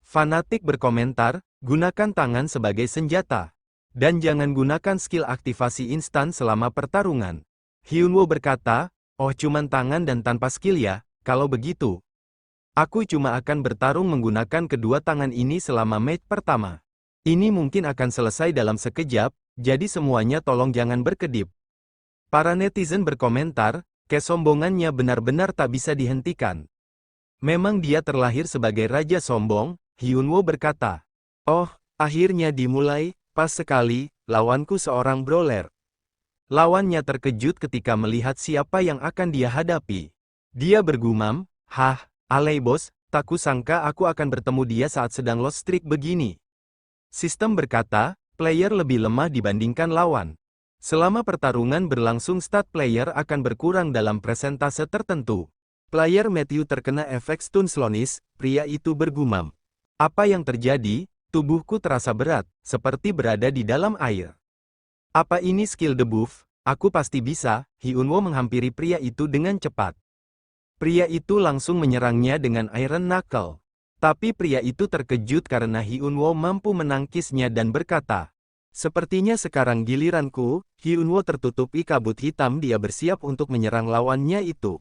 Fanatik berkomentar, "Gunakan tangan sebagai senjata. Dan jangan gunakan skill aktivasi instan selama pertarungan." Hyunwoo berkata, "Oh, cuman tangan dan tanpa skill ya? Kalau begitu, aku cuma akan bertarung menggunakan kedua tangan ini selama match pertama. Ini mungkin akan selesai dalam sekejap, jadi semuanya tolong jangan berkedip." Para netizen berkomentar, Kesombongannya benar-benar tak bisa dihentikan. Memang dia terlahir sebagai raja sombong, Hyunwoo berkata. Oh, akhirnya dimulai, pas sekali, lawanku seorang brawler. Lawannya terkejut ketika melihat siapa yang akan dia hadapi. Dia bergumam, hah, alay bos, tak kusangka aku akan bertemu dia saat sedang lost streak begini. Sistem berkata, player lebih lemah dibandingkan lawan. Selama pertarungan berlangsung stat player akan berkurang dalam persentase tertentu. Player Matthew terkena efek stun slonis, pria itu bergumam. Apa yang terjadi? Tubuhku terasa berat, seperti berada di dalam air. Apa ini skill debuff? Aku pasti bisa, Hyunwoo menghampiri pria itu dengan cepat. Pria itu langsung menyerangnya dengan Iron Knuckle. Tapi pria itu terkejut karena Hyunwoo mampu menangkisnya dan berkata, sepertinya sekarang giliranku. Hyunwoo tertutupi kabut hitam, dia bersiap untuk menyerang lawannya itu.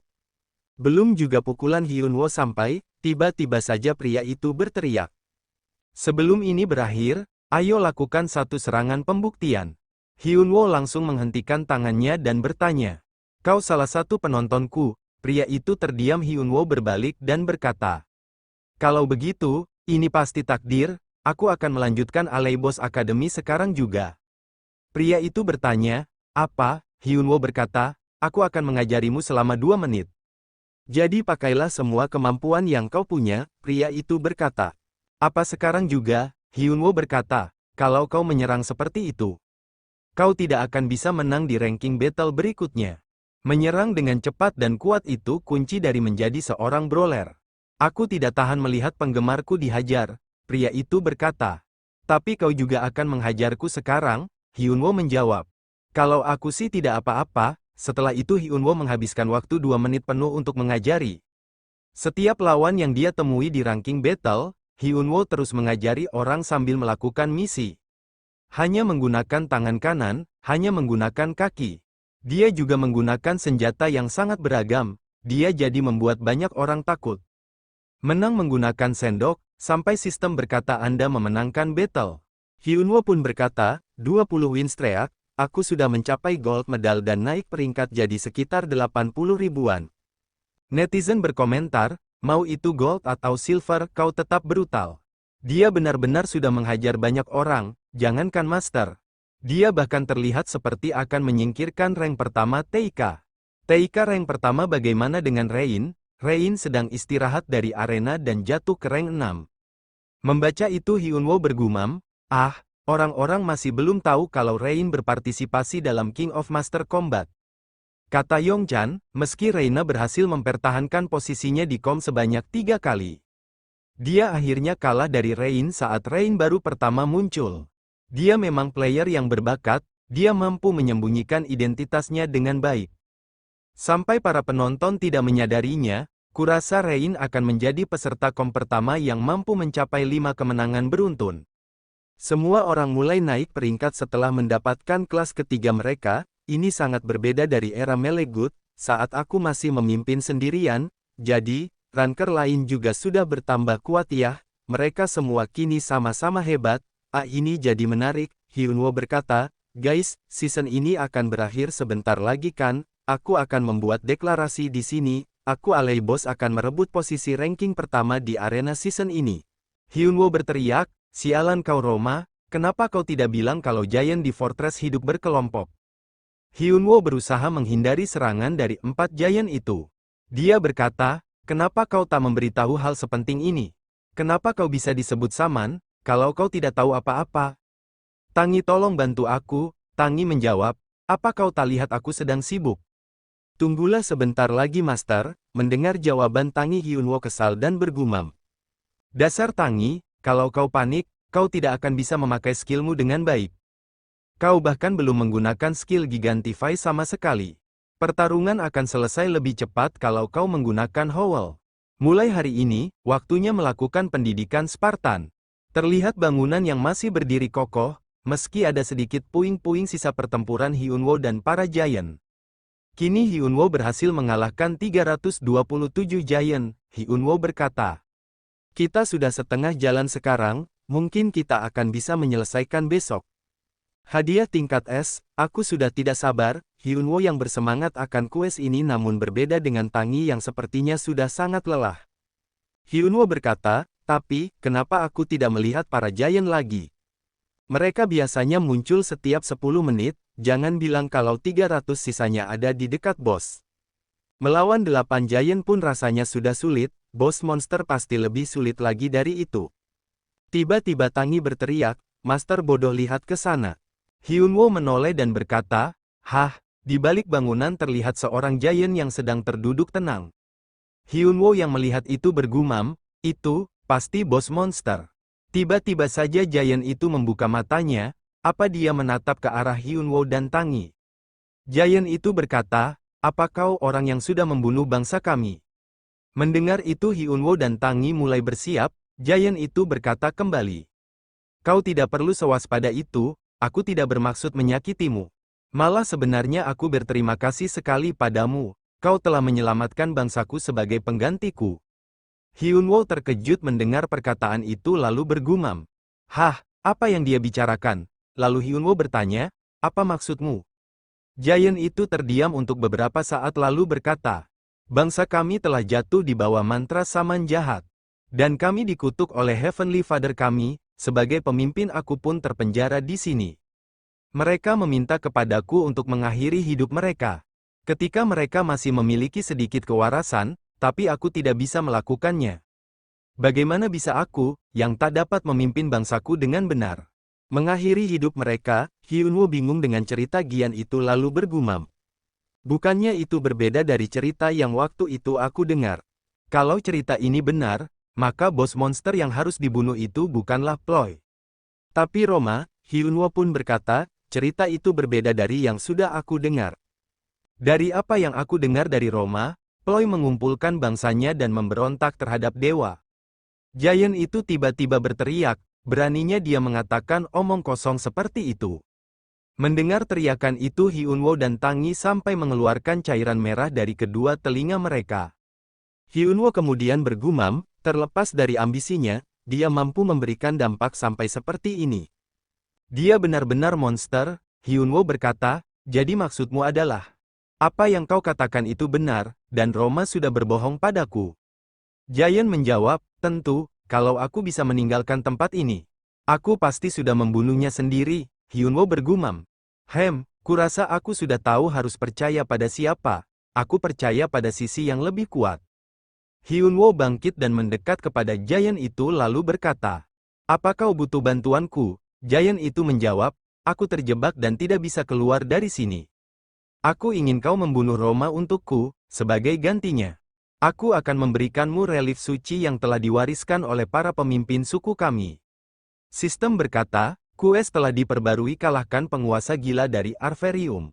Belum juga pukulan Hyunwoo sampai, tiba-tiba saja pria itu berteriak. Sebelum ini berakhir, ayo lakukan satu serangan pembuktian. Hyunwoo langsung menghentikan tangannya dan bertanya. Kau salah satu penontonku. Pria itu terdiam. Hyunwoo berbalik dan berkata. Kalau begitu, ini pasti takdir, aku akan melanjutkan Alley Boss Academy sekarang juga. Pria itu bertanya, apa? Hyunwoo berkata, aku akan mengajarimu selama 2 menit. Jadi pakailah semua kemampuan yang kau punya, pria itu berkata. Apa sekarang juga? Hyunwoo berkata, kalau kau menyerang seperti itu, kau tidak akan bisa menang di ranking battle berikutnya. Menyerang dengan cepat dan kuat itu kunci dari menjadi seorang brawler. Aku tidak tahan melihat penggemarku dihajar, pria itu berkata. Tapi kau juga akan menghajarku sekarang, Hyunwoo menjawab. Kalau aku sih tidak apa-apa. Setelah itu Hyunwoo menghabiskan waktu 2 menit penuh untuk mengajari. Setiap lawan yang dia temui di ranking battle, Hyunwoo terus mengajari orang sambil melakukan misi. Hanya menggunakan tangan kanan, hanya menggunakan kaki. Dia juga menggunakan senjata yang sangat beragam, dia jadi membuat banyak orang takut. Menang menggunakan sendok, sampai sistem berkata Anda memenangkan battle. Hyunwoo pun berkata, 20 win streak. Aku sudah mencapai gold medal dan naik peringkat jadi sekitar 80 ribuan. Netizen berkomentar, mau itu gold atau silver kau tetap brutal. Dia benar-benar sudah menghajar banyak orang, jangankan master. Dia bahkan terlihat seperti akan menyingkirkan rank pertama TK. TK rank pertama bagaimana dengan Rain? Rain sedang istirahat dari arena dan jatuh ke rank 6. Membaca itu Hyunwoo bergumam, ah, orang-orang masih belum tahu kalau Rain berpartisipasi dalam King of Master Combat. Kata Yongchan, meski Reina berhasil mempertahankan posisinya di kom sebanyak 3 kali. Dia akhirnya kalah dari Rain saat Rain baru pertama muncul. Dia memang player yang berbakat, dia mampu menyembunyikan identitasnya dengan baik. Sampai para penonton tidak menyadarinya, kurasa Rain akan menjadi peserta kom pertama yang mampu mencapai 5 kemenangan beruntun. Semua orang mulai naik peringkat setelah mendapatkan kelas ketiga mereka, ini sangat berbeda dari era Melegut, saat aku masih memimpin sendirian, jadi, ranker lain juga sudah bertambah kuat ya, mereka semua kini sama-sama hebat, ini jadi menarik, Hyunwoo berkata, guys, season ini akan berakhir sebentar lagi kan, aku akan membuat deklarasi di sini, aku Alley Boss akan merebut posisi ranking pertama di arena season ini. Hyunwoo berteriak, sialan kau Roma, kenapa kau tidak bilang kalau Giant di Fortress hidup berkelompok? Hyunwoo berusaha menghindari serangan dari 4 Giant itu. Dia berkata, kenapa kau tak memberitahu hal sepenting ini? Kenapa kau bisa disebut Saman, kalau kau tidak tahu apa-apa? Tangi tolong bantu aku, Tangi menjawab, apa kau tak lihat aku sedang sibuk? Tunggulah sebentar lagi Master, mendengar jawaban Tangi Hyunwoo kesal dan bergumam. Dasar Tangi, kalau kau panik, kau tidak akan bisa memakai skillmu dengan baik. Kau bahkan belum menggunakan skill Gigantify sama sekali. Pertarungan akan selesai lebih cepat kalau kau menggunakan Howl. Mulai hari ini, waktunya melakukan pendidikan Spartan. Terlihat bangunan yang masih berdiri kokoh, meski ada sedikit puing-puing sisa pertempuran Hyunwoo dan para Giant. Kini Hyunwoo berhasil mengalahkan 327 Giant, Hyunwoo berkata. Kita sudah setengah jalan sekarang, mungkin kita akan bisa menyelesaikan besok. Hadiah tingkat S, aku sudah tidak sabar. Hyunwoo yang bersemangat akan kues ini namun berbeda dengan Tangi yang sepertinya sudah sangat lelah. Hyunwoo berkata, tapi, kenapa aku tidak melihat para giant lagi? Mereka biasanya muncul setiap 10 menit, jangan bilang kalau 300 sisanya ada di dekat bos. Melawan 8 giant pun rasanya sudah sulit, bos monster pasti lebih sulit lagi dari itu. Tiba-tiba Tangi berteriak, Master bodoh lihat ke sana. Hyunwoo menoleh dan berkata, hah, di balik bangunan terlihat seorang giant yang sedang terduduk tenang. Hyunwoo yang melihat itu bergumam, itu, pasti bos monster. Tiba-tiba saja giant itu membuka matanya, apa dia menatap ke arah Hyunwoo dan Tangi. Giant itu berkata, apa kau orang yang sudah membunuh bangsa kami? Mendengar itu Hyunwoo dan Tangi mulai bersiap, giant itu berkata kembali. Kau tidak perlu sewaspada itu, aku tidak bermaksud menyakitimu. Malah sebenarnya aku berterima kasih sekali padamu, kau telah menyelamatkan bangsaku sebagai penggantiku. Hyunwoo terkejut mendengar perkataan itu lalu bergumam. Hah, apa yang dia bicarakan? Lalu Hyunwoo bertanya, apa maksudmu? Giant itu terdiam untuk beberapa saat lalu berkata, bangsa kami telah jatuh di bawah mantra saman jahat. Dan kami dikutuk oleh Heavenly Father kami, sebagai pemimpin aku pun terpenjara di sini. Mereka meminta kepadaku untuk mengakhiri hidup mereka. Ketika mereka masih memiliki sedikit kewarasan, tapi aku tidak bisa melakukannya. Bagaimana bisa aku, yang tak dapat memimpin bangsaku dengan benar, mengakhiri hidup mereka? Hyunwoo bingung dengan cerita Gian itu lalu bergumam. Bukannya itu berbeda dari cerita yang waktu itu aku dengar. Kalau cerita ini benar, maka bos monster yang harus dibunuh itu bukanlah Ploy. Tapi Roma, Hyunwoo pun berkata, cerita itu berbeda dari yang sudah aku dengar. Dari apa yang aku dengar dari Roma, Ploy mengumpulkan bangsanya dan memberontak terhadap dewa. Giant itu tiba-tiba berteriak, beraninya dia mengatakan omong kosong seperti itu. Mendengar teriakan itu Hyunwoo dan Tangi sampai mengeluarkan cairan merah dari kedua telinga mereka. Hyunwoo kemudian bergumam, terlepas dari ambisinya, dia mampu memberikan dampak sampai seperti ini. Dia benar-benar monster, Hyunwoo berkata, jadi maksudmu adalah, apa yang kau katakan itu benar, dan Roma sudah berbohong padaku. Giant menjawab, tentu, kalau aku bisa meninggalkan tempat ini, aku pasti sudah membunuhnya sendiri. Hyunwoo bergumam, kurasa aku sudah tahu harus percaya pada siapa, aku percaya pada sisi yang lebih kuat. Hyunwoo bangkit dan mendekat kepada giant itu lalu berkata, apa kau butuh bantuanku? Giant itu menjawab, aku terjebak dan tidak bisa keluar dari sini. Aku ingin kau membunuh Roma untukku, sebagai gantinya. Aku akan memberikanmu relief suci yang telah diwariskan oleh para pemimpin suku kami. Sistem berkata, quest telah diperbarui kalahkan penguasa gila dari Arverium.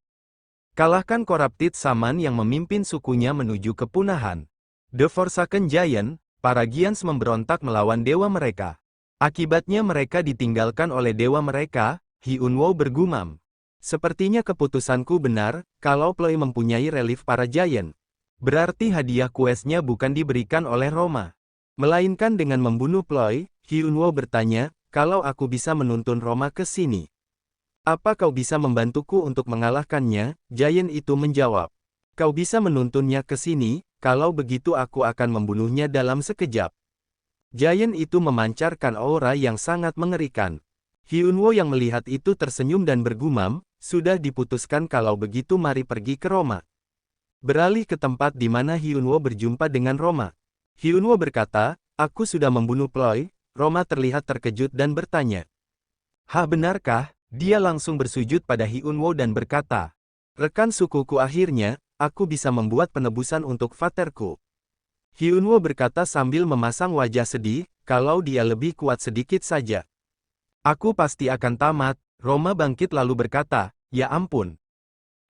Kalahkan Corrupted Shaman yang memimpin sukunya menuju kepunahan. The Forsaken Giant, para Giants memberontak melawan dewa mereka. Akibatnya mereka ditinggalkan oleh dewa mereka, Hyunwoo bergumam. Sepertinya keputusanku benar, kalau Ploy mempunyai relief para Giant. Berarti hadiah questnya bukan diberikan oleh Roma, melainkan dengan membunuh Ploy. Hyunwoo bertanya, kalau aku bisa menuntun Roma ke sini, apa kau bisa membantuku untuk mengalahkannya? Giant itu menjawab, kau bisa menuntunnya ke sini, kalau begitu aku akan membunuhnya dalam sekejap. Giant itu memancarkan aura yang sangat mengerikan. Hyunwoo yang melihat itu tersenyum dan bergumam, sudah diputuskan kalau begitu mari pergi ke Roma. Beralih ke tempat di mana Hyunwoo berjumpa dengan Roma. Hyunwoo berkata, aku sudah membunuh Ploy. Roma terlihat terkejut dan bertanya, benarkah? Dia langsung bersujud pada Hyunwoo dan berkata, rekan sukuku akhirnya, aku bisa membuat penebusan untuk Vaterku. Hyunwoo berkata sambil memasang wajah sedih, kalau dia lebih kuat sedikit saja, aku pasti akan tamat. Roma bangkit lalu berkata, ya ampun.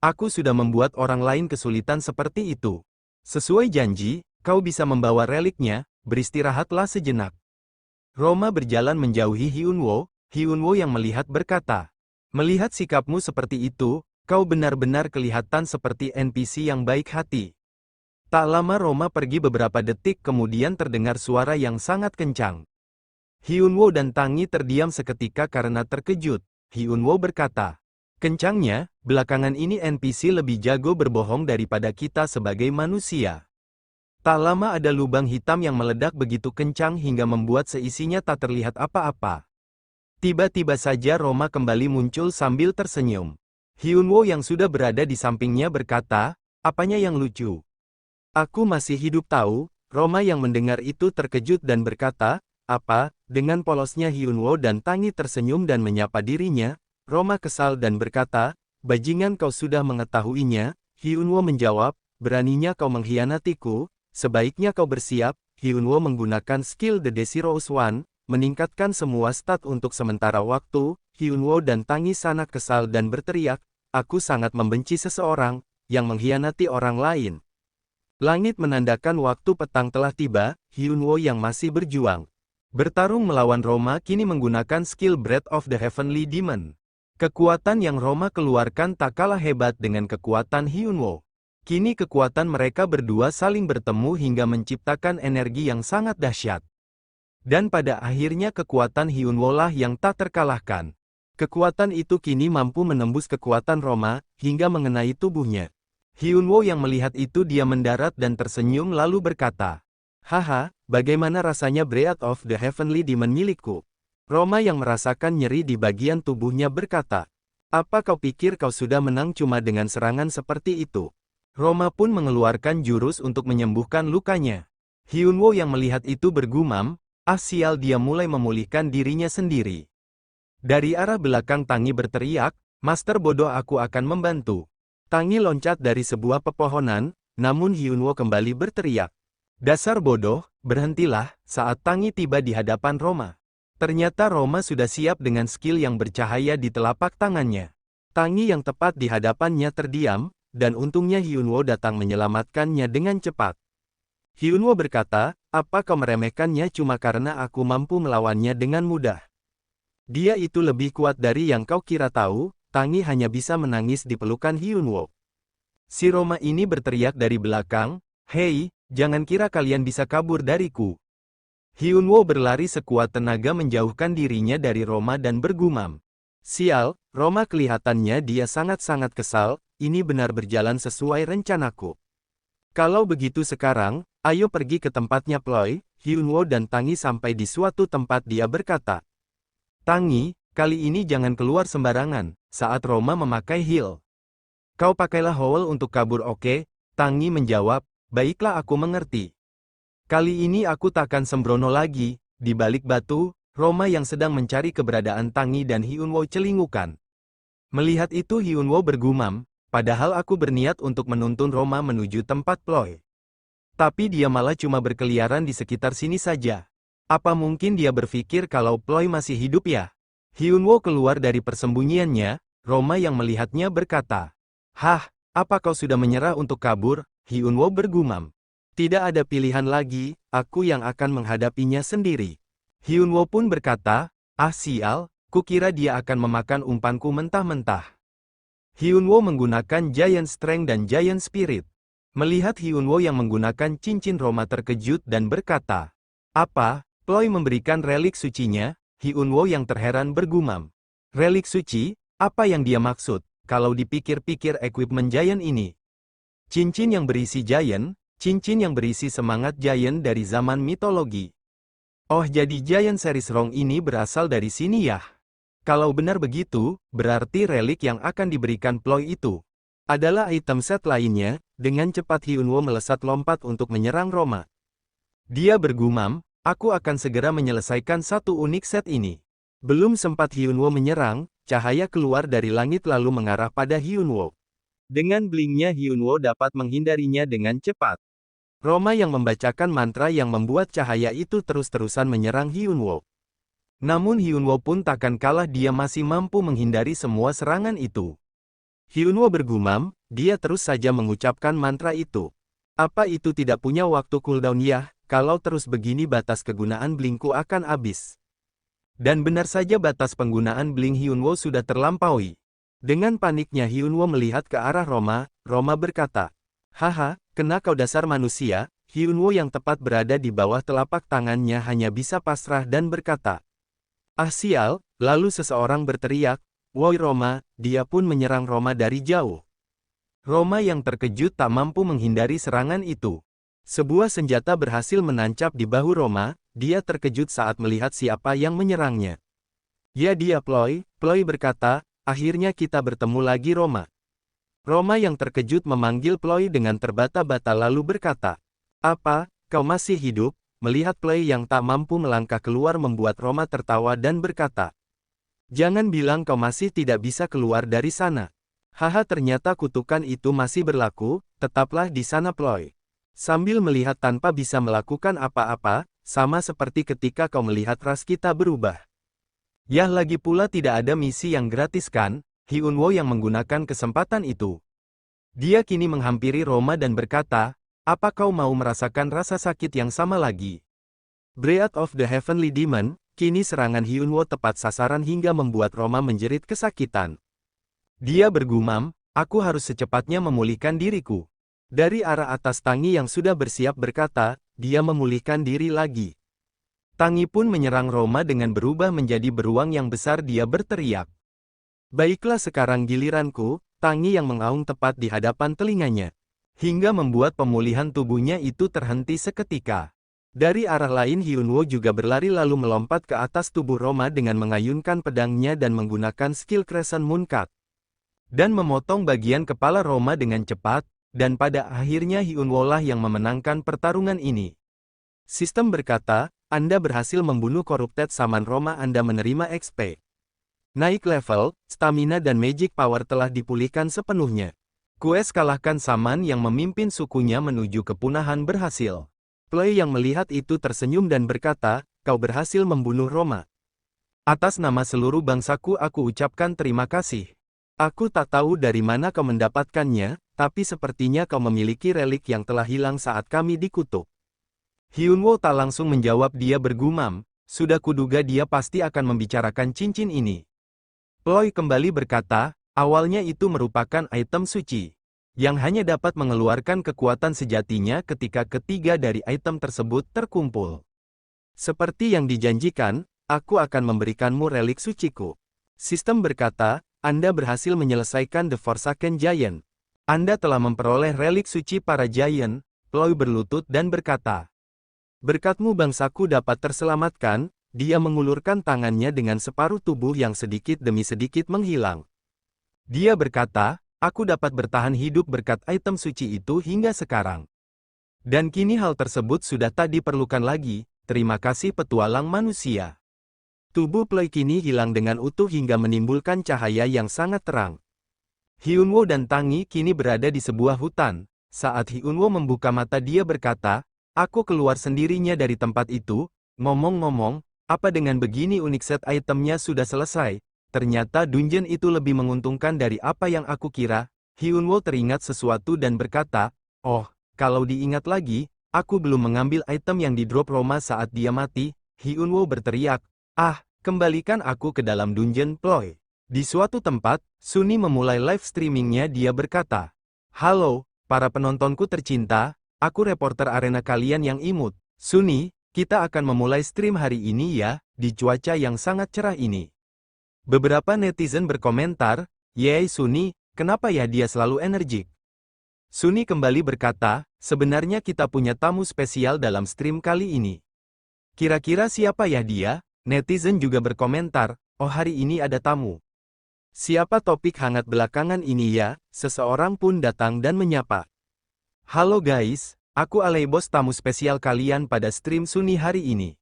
Aku sudah membuat orang lain kesulitan seperti itu. Sesuai janji, kau bisa membawa reliknya, beristirahatlah sejenak. Roma berjalan menjauhi Hyunwoo. Hyunwoo yang melihat berkata, melihat sikapmu seperti itu, kau benar-benar kelihatan seperti NPC yang baik hati. Tak lama Roma pergi beberapa detik kemudian terdengar suara yang sangat kencang. Hyunwoo dan Tangi terdiam seketika karena terkejut. Hyunwoo berkata. Kencangnya, belakangan ini NPC lebih jago berbohong daripada kita sebagai manusia. Tak lama ada lubang hitam yang meledak begitu kencang hingga membuat seisinya tak terlihat apa-apa. Tiba-tiba saja Roma kembali muncul sambil tersenyum. Hyunwoo yang sudah berada di sampingnya berkata, apanya yang lucu? Aku masih hidup tahu. Roma yang mendengar itu terkejut dan berkata, apa? Dengan polosnya Hyunwoo dan Tangi tersenyum dan menyapa dirinya. Roma kesal dan berkata, bajingan kau sudah mengetahuinya. Hyunwoo menjawab, beraninya kau mengkhianatiku. Sebaiknya kau bersiap. Hyunwoo menggunakan skill The Desirous One, meningkatkan semua stat untuk sementara waktu. Hyunwoo dan Tangi sangat kesal dan berteriak, aku sangat membenci seseorang yang mengkhianati orang lain. Langit menandakan waktu petang telah tiba. Hyunwoo yang masih berjuang bertarung melawan Roma kini menggunakan skill Breath of the Heavenly Demon. Kekuatan yang Roma keluarkan tak kalah hebat dengan kekuatan Hyunwoo. Kini kekuatan mereka berdua saling bertemu hingga menciptakan energi yang sangat dahsyat. Dan pada akhirnya kekuatan Hyunwoo lah yang tak terkalahkan. Kekuatan itu kini mampu menembus kekuatan Roma, hingga mengenai tubuhnya. Hyunwoo yang melihat itu dia mendarat dan tersenyum lalu berkata, haha, bagaimana rasanya Breath of the Heavenly Demon milikku? Roma yang merasakan nyeri di bagian tubuhnya berkata, apa kau pikir kau sudah menang cuma dengan serangan seperti itu? Roma pun mengeluarkan jurus untuk menyembuhkan lukanya. Hyunwoo yang melihat itu bergumam, ah sial dia mulai memulihkan dirinya sendiri. Dari arah belakang Tangi berteriak, Master bodoh aku akan membantu. Tangi loncat dari sebuah pepohonan, namun Hyunwoo kembali berteriak. Dasar bodoh, berhentilah, saat Tangi tiba di hadapan Roma. Ternyata Roma sudah siap dengan skill yang bercahaya di telapak tangannya. Tangi yang tepat di hadapannya terdiam, dan untungnya Hyunwoo datang menyelamatkannya dengan cepat. Hyunwoo berkata, apa kau meremehkannya cuma karena aku mampu melawannya dengan mudah? Dia itu lebih kuat dari yang kau kira tahu. Tangi hanya bisa menangis di pelukan Hyunwoo. Si Roma ini berteriak dari belakang, hei, jangan kira kalian bisa kabur dariku. Hyunwoo berlari sekuat tenaga menjauhkan dirinya dari Roma dan bergumam. Sial, Roma kelihatannya dia sangat-sangat kesal, ini benar berjalan sesuai rencanaku. Kalau begitu sekarang, ayo pergi ke tempatnya Ploy. Hyunwoo dan Tangi sampai di suatu tempat dia berkata. Tangi, kali ini jangan keluar sembarangan, saat Roma memakai heal. Kau pakailah howl untuk kabur oke? Tangi menjawab, baiklah aku mengerti. Kali ini aku takkan sembrono lagi. Di balik batu, Roma yang sedang mencari keberadaan Tangi dan Hyunwoo celingukan. Melihat itu Hyunwoo bergumam, padahal aku berniat untuk menuntun Roma menuju tempat Ploy. Tapi dia malah cuma berkeliaran di sekitar sini saja. Apa mungkin dia berpikir kalau Ploy masih hidup ya? Hyunwoo keluar dari persembunyiannya, Roma yang melihatnya berkata, hah, apa kau sudah menyerah untuk kabur? Hyunwoo bergumam. Tidak ada pilihan lagi, aku yang akan menghadapinya sendiri. Hyunwoo pun berkata, ah sial, kukira dia akan memakan umpanku mentah-mentah. Hyunwoo menggunakan Giant Strength dan Giant Spirit. Melihat Hyunwoo yang menggunakan cincin Roma terkejut dan berkata, apa, Ploy memberikan relik sucinya? Hyunwoo yang terheran bergumam. Relik suci, apa yang dia maksud, kalau dipikir-pikir equipment Giant ini? Cincin yang berisi Giant, cincin yang berisi semangat Giant dari zaman mitologi. Oh jadi Giant Series Rong ini berasal dari sini ya? Kalau benar begitu, berarti relik yang akan diberikan Ploy itu adalah item set lainnya. Dengan cepat Hyunwoo melesat lompat untuk menyerang Roma. Dia bergumam, aku akan segera menyelesaikan satu unik set ini. Belum sempat Hyunwoo menyerang, cahaya keluar dari langit lalu mengarah pada Hyunwoo. Dengan blingnya Hyunwoo dapat menghindarinya dengan cepat. Roma yang membacakan mantra yang membuat cahaya itu terus-terusan menyerang Hyunwoo. Namun Hyunwoo pun takkan kalah, dia masih mampu menghindari semua serangan itu. Hyunwoo bergumam, dia terus saja mengucapkan mantra itu. Apa itu tidak punya waktu cooldown ya? Kalau terus begini batas kegunaan blingku akan habis. Dan benar saja batas penggunaan bling Hyunwoo sudah terlampaui. Dengan paniknya Hyunwoo melihat ke arah Roma. Roma berkata, haha, kena kau dasar manusia. Hyunwoo yang tepat berada di bawah telapak tangannya hanya bisa pasrah dan berkata, ah sial. Lalu seseorang berteriak, Woi Roma, dia pun menyerang Roma dari jauh. Roma yang terkejut tak mampu menghindari serangan itu. Sebuah senjata berhasil menancap di bahu Roma, dia terkejut saat melihat siapa yang menyerangnya. Ya dia Ploy, Ploy berkata, akhirnya kita bertemu lagi Roma. Roma yang terkejut memanggil Ploy dengan terbata-bata lalu berkata, apa, kau masih hidup? Melihat Ploy yang tak mampu melangkah keluar membuat Roma tertawa dan berkata, jangan bilang kau masih tidak bisa keluar dari sana. Haha ternyata kutukan itu masih berlaku, tetaplah di sana Ploy. Sambil melihat tanpa bisa melakukan apa-apa, sama seperti ketika kau melihat ras kita berubah. Yah lagi pula tidak ada misi yang gratis kan? Hyunwoo yang menggunakan kesempatan itu. Dia kini menghampiri Roma dan berkata, apa kau mau merasakan rasa sakit yang sama lagi? Breath of the Heavenly Demon, kini serangan Hyunwoo tepat sasaran hingga membuat Roma menjerit kesakitan. Dia bergumam, aku harus secepatnya memulihkan diriku. Dari arah atas Tangi yang sudah bersiap berkata, dia memulihkan diri lagi. Tangi pun menyerang Roma dengan berubah menjadi beruang yang besar dia berteriak. Baiklah sekarang giliranku, Tangi yang mengaung tepat di hadapan telinganya. Hingga membuat pemulihan tubuhnya itu terhenti seketika. Dari arah lain Hyunwoo juga berlari lalu melompat ke atas tubuh Roma dengan mengayunkan pedangnya dan menggunakan skill Crescent Mooncut. Dan memotong bagian kepala Roma dengan cepat, dan pada akhirnya Hyunwoo lah yang memenangkan pertarungan ini. Sistem berkata, Anda berhasil membunuh Corrupted Saman Roma Anda menerima XP. Naik level, stamina dan magic power telah dipulihkan sepenuhnya. Quest kalahkan Saman yang memimpin sukunya menuju kepunahan berhasil. Ploy yang melihat itu tersenyum dan berkata, kau berhasil membunuh Roma. Atas nama seluruh bangsaku aku ucapkan terima kasih. Aku tak tahu dari mana kau mendapatkannya, tapi sepertinya kau memiliki relik yang telah hilang saat kami dikutuk. Hyunwoo tak langsung menjawab dia bergumam, sudah kuduga dia pasti akan membicarakan cincin ini. Ploy kembali berkata, awalnya itu merupakan item suci, yang hanya dapat mengeluarkan kekuatan sejatinya ketika ketiga dari item tersebut terkumpul. Seperti yang dijanjikan, aku akan memberikanmu relik suciku. Sistem berkata, Anda berhasil menyelesaikan The Forsaken Giant. Anda telah memperoleh relik suci para Giant. Ploy berlutut dan berkata, berkatmu bangsaku dapat terselamatkan. Dia mengulurkan tangannya dengan separuh tubuh yang sedikit demi sedikit menghilang. Dia berkata, aku dapat bertahan hidup berkat item suci itu hingga sekarang. Dan kini hal tersebut sudah tak diperlukan lagi, terima kasih petualang manusia. Tubuh Ploy kini hilang dengan utuh hingga menimbulkan cahaya yang sangat terang. Hyunwoo dan Tangi kini berada di sebuah hutan. Saat Hyunwoo membuka mata dia berkata, aku keluar sendirinya dari tempat itu. Ngomong-ngomong, apa dengan begini unik set itemnya sudah selesai? Ternyata dungeon itu lebih menguntungkan dari apa yang aku kira. Hyunwoo teringat sesuatu dan berkata, oh, kalau diingat lagi, aku belum mengambil item yang di-drop Roma saat dia mati. Hyunwoo berteriak, ah, kembalikan aku ke dalam dungeon Ploy. Di suatu tempat, Sunny memulai live streamingnya dia berkata, halo, para penontonku tercinta, aku reporter arena kalian yang imut. Sunny, kita akan memulai stream hari ini ya, di cuaca yang sangat cerah ini. Beberapa netizen berkomentar, yey Sunny, kenapa ya dia selalu energik? Sunny kembali berkata, sebenarnya kita punya tamu spesial dalam stream kali ini. Kira-kira siapa ya dia? Netizen juga berkomentar, oh hari ini ada tamu. Siapa topik hangat belakangan ini ya? Seseorang pun datang dan menyapa. Halo guys, aku Aleybos tamu spesial kalian pada stream Sunny hari ini.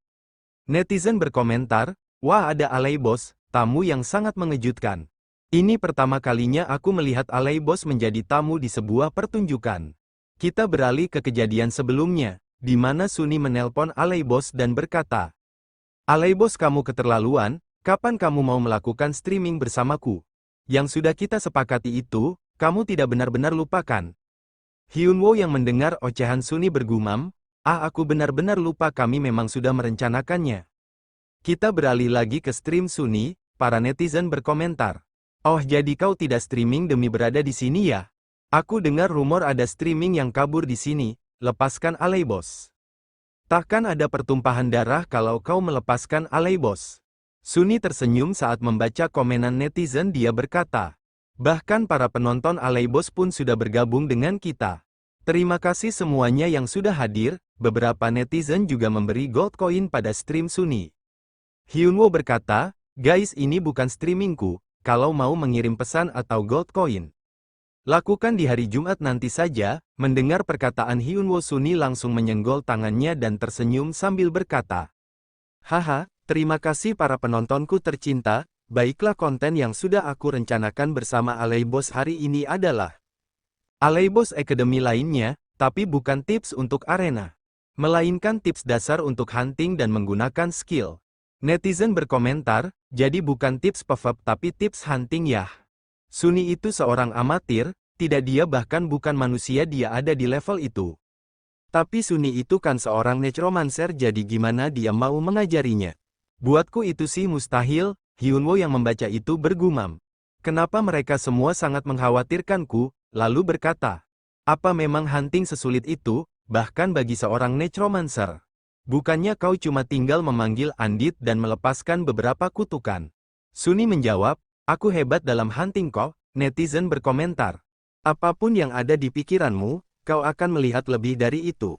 Netizen berkomentar, wah ada Aleybos, tamu yang sangat mengejutkan. Ini pertama kalinya aku melihat Aleybos menjadi tamu di sebuah pertunjukan. Kita beralih ke kejadian sebelumnya, di mana Sunny menelpon Aleybos dan berkata, Aleybos kamu keterlaluan, kapan kamu mau melakukan streaming bersamaku? Yang sudah kita sepakati itu, kamu tidak benar-benar lupakan. Hyunwoo yang mendengar ocehan Sunny bergumam, ah aku benar-benar lupa kami memang sudah merencanakannya. Kita beralih lagi ke stream Sunny, para netizen berkomentar. Oh jadi kau tidak streaming demi berada di sini ya? Aku dengar rumor ada streaming yang kabur di sini, lepaskan Aleybos. Takkan ada pertumpahan darah kalau kau melepaskan Aleybos. Sunny tersenyum saat membaca komenan netizen. Dia berkata, bahkan para penonton Aleybos pun sudah bergabung dengan kita. Terima kasih semuanya yang sudah hadir. Beberapa netizen juga memberi gold coin pada stream Sunny. Hyunwoo berkata, guys, ini bukan streamingku. Kalau mau mengirim pesan atau gold coin, lakukan di hari Jumat nanti saja. Mendengar perkataan Hyunwoo, Sunny langsung menyenggol tangannya dan tersenyum sambil berkata, haha, terima kasih para penontonku tercinta. Baiklah, konten yang sudah aku rencanakan bersama Aleybos hari ini adalah Aleybos Academy lainnya, tapi bukan tips untuk arena, melainkan tips dasar untuk hunting dan menggunakan skill. Netizen berkomentar, jadi bukan tips PvP tapi tips hunting yah. Sunny itu seorang amatir. Tidak, dia bahkan bukan manusia, dia ada di level itu. Tapi Sunny itu kan seorang necromancer, jadi gimana dia mau mengajarinya? Buatku itu sih mustahil. Hyunwoo yang membaca itu bergumam. Kenapa mereka semua sangat mengkhawatirkanku? Lalu berkata, apa memang hunting sesulit itu, bahkan bagi seorang necromancer? Bukannya kau cuma tinggal memanggil andit dan melepaskan beberapa kutukan? Sunny menjawab, aku hebat dalam hunting kok. Netizen berkomentar, apapun yang ada di pikiranmu, kau akan melihat lebih dari itu.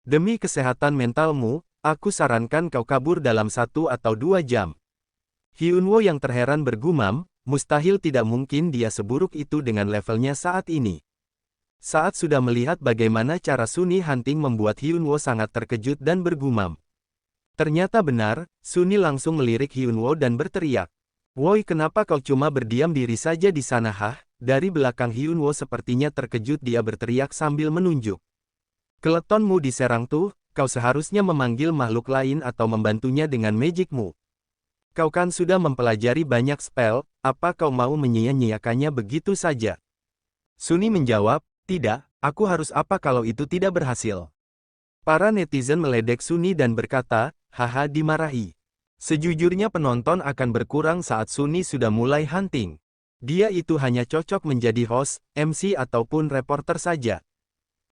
Demi kesehatan mentalmu, aku sarankan kau kabur dalam 1 atau 2 jam. Hyunwoo yang terheran bergumam, mustahil, tidak mungkin dia seburuk itu dengan levelnya saat ini. Saat sudah melihat bagaimana cara Sunny hunting membuat Hyunwoo sangat terkejut dan bergumam. Ternyata benar, Sunny langsung melirik Hyunwoo dan berteriak, woi, kenapa kau cuma berdiam diri saja di sana hah? Dari belakang Hyunwoo sepertinya terkejut, dia berteriak sambil menunjuk. Keletonmu diserang tuh, kau seharusnya memanggil makhluk lain atau membantunya dengan magicmu. Kau kan sudah mempelajari banyak spell, apa kau mau menyia-nyiakannya begitu saja? Sunny menjawab, tidak, aku harus apa kalau itu tidak berhasil? Para netizen meledek Sunny dan berkata, haha, dimarahi. Sejujurnya penonton akan berkurang saat Sunny sudah mulai hunting. Dia itu hanya cocok menjadi host, MC ataupun reporter saja.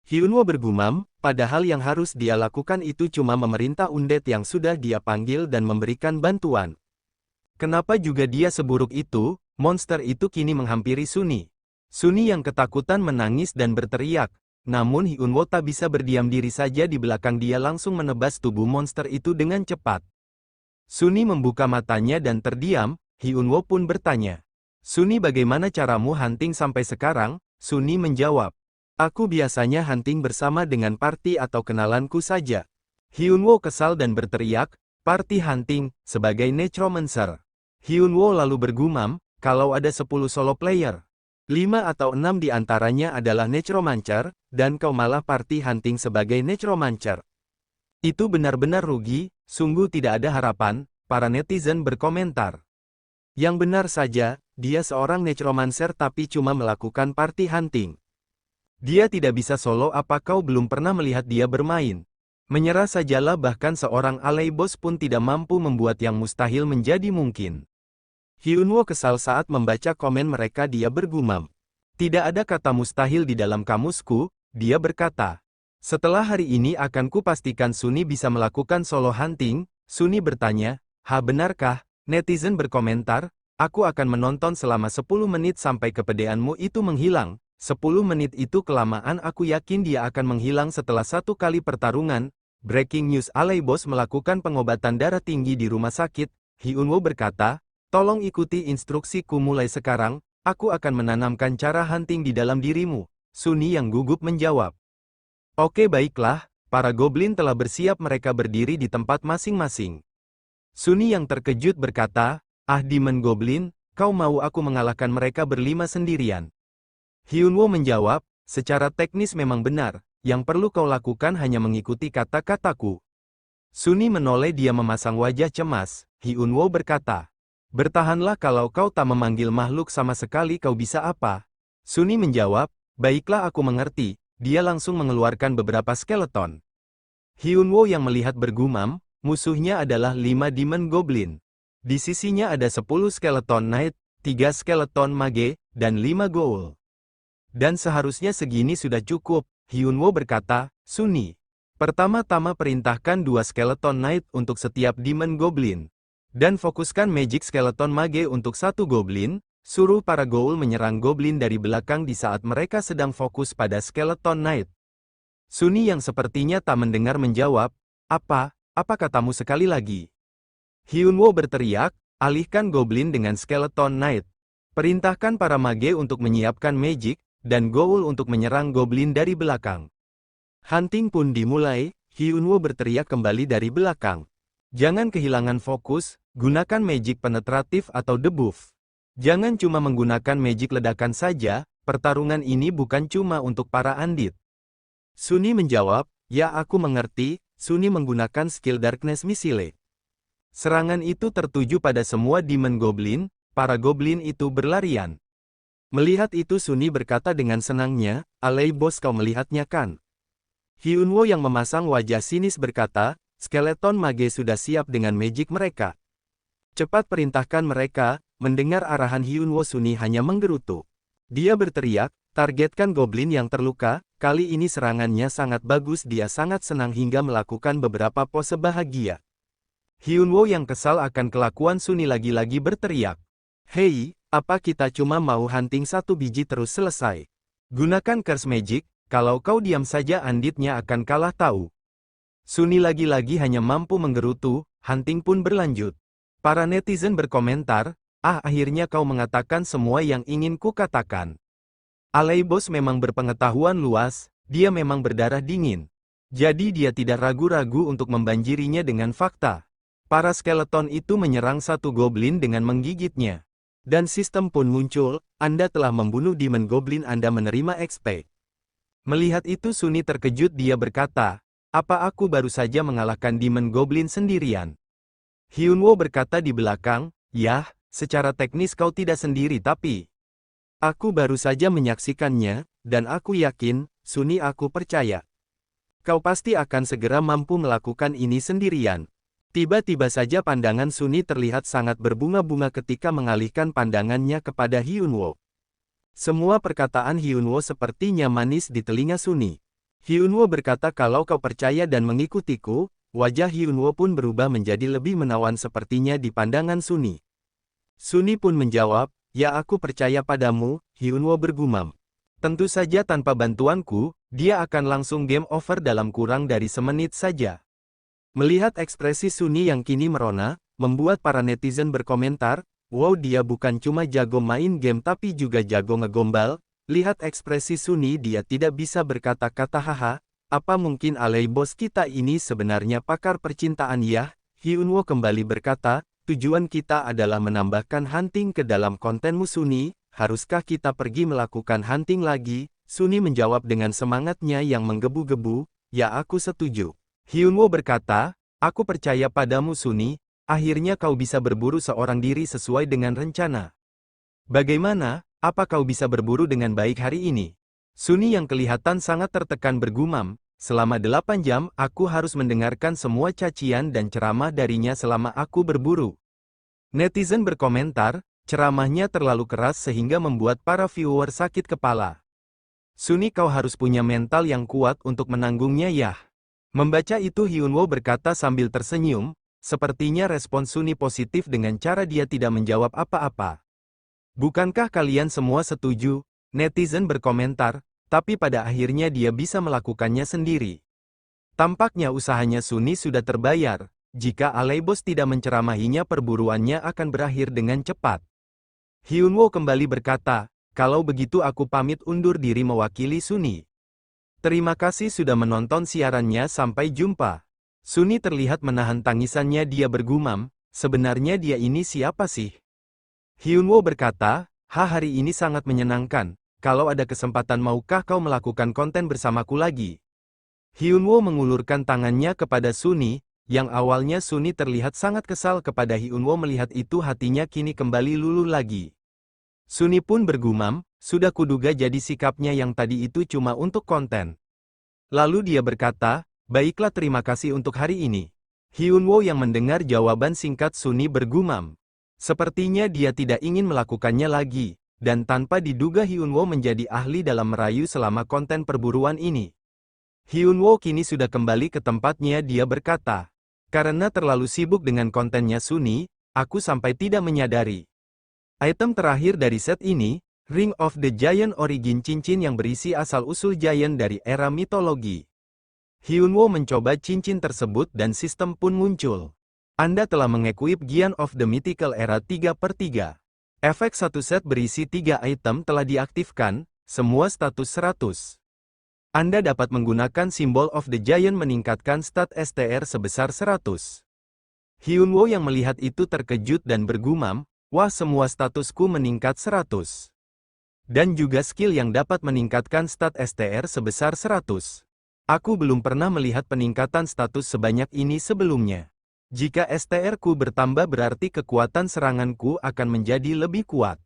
Hyunwoo bergumam, padahal yang harus dia lakukan itu cuma memerintah undead yang sudah dia panggil dan memberikan bantuan. Kenapa juga dia seburuk itu? Monster itu kini menghampiri Sunny. Sunny yang ketakutan menangis dan berteriak, namun Hyunwoo tak bisa berdiam diri saja. Di belakang dia langsung menebas tubuh monster itu dengan cepat. Sunny membuka matanya dan terdiam. Hyunwoo pun bertanya, Sunny, bagaimana caramu hunting sampai sekarang? Sunny menjawab, aku biasanya hunting bersama dengan party atau kenalanku saja. Hyunwoo kesal dan berteriak, party hunting, sebagai necromancer. Hyunwoo lalu bergumam, kalau ada 10 solo player, 5 atau 6 di antaranya adalah necromancer, dan kau malah party hunting sebagai necromancer. Itu benar-benar rugi, sungguh tidak ada harapan, para netizen berkomentar. Yang benar saja, dia seorang necromancer tapi cuma melakukan party hunting. Dia tidak bisa solo. Apa kau belum pernah melihat dia bermain? Menyerah sajalah, bahkan seorang Aleybos pun tidak mampu membuat yang mustahil menjadi mungkin. Hyunwoo kesal saat membaca komen mereka. Dia bergumam, tidak ada kata mustahil di dalam kamusku. Dia berkata, setelah hari ini akan kupastikan Sunny bisa melakukan solo hunting. Sunny bertanya, ha, benarkah? Netizen berkomentar, aku akan menonton selama 10 menit sampai kepedeanmu itu menghilang. 10 menit itu kelamaan, aku yakin dia akan menghilang setelah 1 kali pertarungan. Breaking news, Aleybos melakukan pengobatan darah tinggi di rumah sakit. Hyunwoo berkata, tolong ikuti instruksiku mulai sekarang, aku akan menanamkan cara hunting di dalam dirimu. Sunny yang gugup menjawab, oke baiklah, para goblin telah bersiap, mereka berdiri di tempat masing-masing. Sunny yang terkejut berkata, ah, Demon Goblin, kau mau aku mengalahkan mereka berlima sendirian? Hyunwoo menjawab, secara teknis memang benar, yang perlu kau lakukan hanya mengikuti kata-kataku. Sunny menoleh, dia memasang wajah cemas. Hyunwoo berkata, bertahanlah, kalau kau tak memanggil makhluk sama sekali kau bisa apa? Sunny menjawab, baiklah aku mengerti. Dia langsung mengeluarkan beberapa skeleton. Hyunwoo yang melihat bergumam, musuhnya adalah 5 Demon Goblin. Di sisinya ada 10 skeleton Knight, 3 skeleton Mage, dan 5 Ghoul. Dan seharusnya segini sudah cukup. Hyunwoo berkata, Sunny, pertama-tama perintahkan 2 skeleton Knight untuk setiap Demon Goblin. Dan fokuskan Magic Skeleton Mage untuk satu goblin, suruh para ghoul menyerang goblin dari belakang di saat mereka sedang fokus pada Skeleton Knight. Sunny yang sepertinya tak mendengar menjawab, apa katamu sekali lagi? Hyunwoo berteriak, alihkan goblin dengan Skeleton Knight. Perintahkan para mage untuk menyiapkan magic, dan ghoul untuk menyerang goblin dari belakang. Hunting pun dimulai, Hyunwoo berteriak kembali dari belakang. Jangan kehilangan fokus, gunakan magic penetratif atau debuff. Jangan cuma menggunakan magic ledakan saja, pertarungan ini bukan cuma untuk para andit. Sunny menjawab, ya aku mengerti. Sunny menggunakan skill Darkness Missile. Serangan itu tertuju pada semua Demon Goblin, para goblin itu berlarian. Melihat itu Sunny berkata dengan senangnya, alay bos kau melihatnya kan? Hyunwoo yang memasang wajah sinis berkata, Skeleton Mage sudah siap dengan magic mereka. Cepat perintahkan mereka. Mendengar arahan Hyunwoo Sunny hanya menggerutu. Dia berteriak, targetkan goblin yang terluka, kali ini serangannya sangat bagus dia sangat senang hingga melakukan beberapa pose bahagia. Hyunwoo yang kesal akan kelakuan Sunny lagi-lagi berteriak. Hei, apa kita cuma mau hunting satu biji terus selesai? Gunakan Curse Magic, kalau kau diam saja anditnya akan kalah tahu. Sunny lagi-lagi hanya mampu menggerutu, hunting pun berlanjut. Para netizen berkomentar, akhirnya kau mengatakan semua yang ingin ku katakan. Alay bos memang berpengetahuan luas, dia memang berdarah dingin. Jadi dia tidak ragu-ragu untuk membanjirinya dengan fakta. Para skeleton itu menyerang satu goblin dengan menggigitnya. Dan sistem pun muncul, Anda telah membunuh Demon Goblin Anda menerima XP. Melihat itu Sunny terkejut dia berkata, apa aku baru saja mengalahkan Demon Goblin sendirian? Hyunwoo berkata di belakang, yah, secara teknis kau tidak sendiri tapi aku baru saja menyaksikannya, dan aku yakin, Sunny aku percaya. Kau pasti akan segera mampu melakukan ini sendirian. Tiba-tiba saja pandangan Sunny terlihat sangat berbunga-bunga ketika mengalihkan pandangannya kepada Hyunwoo. Semua perkataan Hyunwoo sepertinya manis di telinga Sunny. Hyunwoo berkata kalau kau percaya dan mengikutiku, wajah Hyunwoo pun berubah menjadi lebih menawan sepertinya di pandangan Sunny. Sunny pun menjawab, ya aku percaya padamu, Hyunwoo bergumam. Tentu saja tanpa bantuanku, dia akan langsung game over dalam kurang dari semenit saja. Melihat ekspresi Sunny yang kini merona, membuat para netizen berkomentar, wow dia bukan cuma jago main game tapi juga jago ngegombal. Lihat ekspresi Sunny dia tidak bisa berkata-kata haha, apa mungkin alay bos kita ini sebenarnya pakar percintaan ya? Hyunwoo kembali berkata, tujuan kita adalah menambahkan hunting ke dalam kontenmu Sunny, haruskah kita pergi melakukan hunting lagi? Sunny menjawab dengan semangatnya yang menggebu-gebu, ya aku setuju. Hyunwoo berkata, aku percaya padamu Sunny, akhirnya kau bisa berburu seorang diri sesuai dengan rencana. Bagaimana? Apa kau bisa berburu dengan baik hari ini? Sunny yang kelihatan sangat tertekan bergumam, selama 8 jam aku harus mendengarkan semua cacian dan ceramah darinya selama aku berburu. Netizen berkomentar, ceramahnya terlalu keras sehingga membuat para viewer sakit kepala. Sunny kau harus punya mental yang kuat untuk menanggungnya ya. Membaca itu Hyunwoo berkata sambil tersenyum, sepertinya respon Sunny positif dengan cara dia tidak menjawab apa-apa. Bukankah kalian semua setuju? Netizen berkomentar, tapi pada akhirnya dia bisa melakukannya sendiri. Tampaknya usahanya Sunny sudah terbayar, jika alay bos tidak menceramahinya perburuannya akan berakhir dengan cepat. Hyunwoo kembali berkata, kalau begitu aku pamit undur diri mewakili Sunny. Terima kasih sudah menonton siarannya sampai jumpa. Sunny terlihat menahan tangisannya dia bergumam, sebenarnya dia ini siapa sih? Hyunwoo berkata, hari ini sangat menyenangkan, kalau ada kesempatan maukah kau melakukan konten bersamaku lagi? Hyunwoo mengulurkan tangannya kepada Sunny, yang awalnya Sunny terlihat sangat kesal kepada Hyunwoo melihat itu hatinya kini kembali luluh lagi. Sunny pun bergumam, sudah kuduga jadi sikapnya yang tadi itu cuma untuk konten. Lalu dia berkata, baiklah terima kasih untuk hari ini. Hyunwoo yang mendengar jawaban singkat Sunny bergumam. Sepertinya dia tidak ingin melakukannya lagi, dan tanpa diduga Hyunwoo menjadi ahli dalam merayu selama konten perburuan ini. Hyunwoo kini sudah kembali ke tempatnya dia berkata. Karena terlalu sibuk dengan kontennya Sunny, aku sampai tidak menyadari. Item terakhir dari set ini, Ring of the Giant Origin, cincin yang berisi asal-usul Giant dari era mitologi. Hyunwoo mencoba cincin tersebut dan sistem pun muncul. Anda telah mengequip Giant of the Mythical Era 3/3. Efek satu set berisi 3 item telah diaktifkan, semua status 100. Anda dapat menggunakan Symbol of the Giant meningkatkan stat STR sebesar 100. Hyunwoo yang melihat itu terkejut dan bergumam, wah, semua statusku meningkat 100. Dan juga skill yang dapat meningkatkan stat STR sebesar 100. Aku belum pernah melihat peningkatan status sebanyak ini sebelumnya. Jika STR-ku bertambah berarti kekuatan seranganku akan menjadi lebih kuat.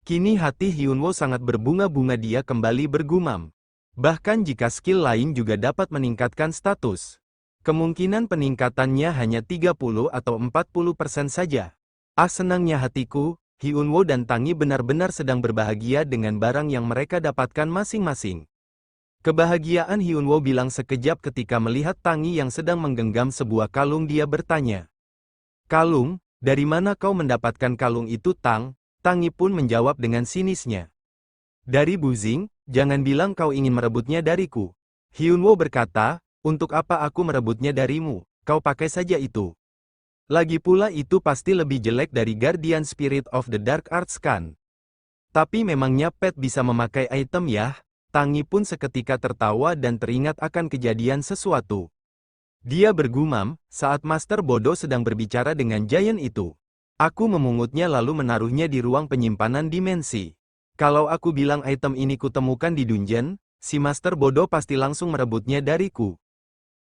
Kini hati Hyunwoo sangat berbunga-bunga, dia kembali bergumam. Bahkan jika skill lain juga dapat meningkatkan status, kemungkinan peningkatannya hanya 30 atau 40% saja. Ah, senangnya hatiku, Hyunwoo dan Tangi benar-benar sedang berbahagia dengan barang yang mereka dapatkan masing-masing. Kebahagiaan Hyunwoo bilang sekejap ketika melihat Tangi yang sedang menggenggam sebuah kalung. Dia bertanya, "Kalung? Dari mana kau mendapatkan kalung itu, Tang?" Tangi pun menjawab dengan sinisnya, "Dari Buzing, jangan bilang kau ingin merebutnya dariku." Hyunwoo berkata, "Untuk apa aku merebutnya darimu? Kau pakai saja itu. Lagi pula itu pasti lebih jelek dari Guardian Spirit of the Dark Arts kan? Tapi memangnya pet bisa memakai item ya?" Tangi pun seketika tertawa dan teringat akan kejadian sesuatu. Dia bergumam, saat Master Bodo sedang berbicara dengan Giant itu. Aku memungutnya lalu menaruhnya di ruang penyimpanan dimensi. Kalau aku bilang item ini kutemukan di dungeon, si Master Bodo pasti langsung merebutnya dariku.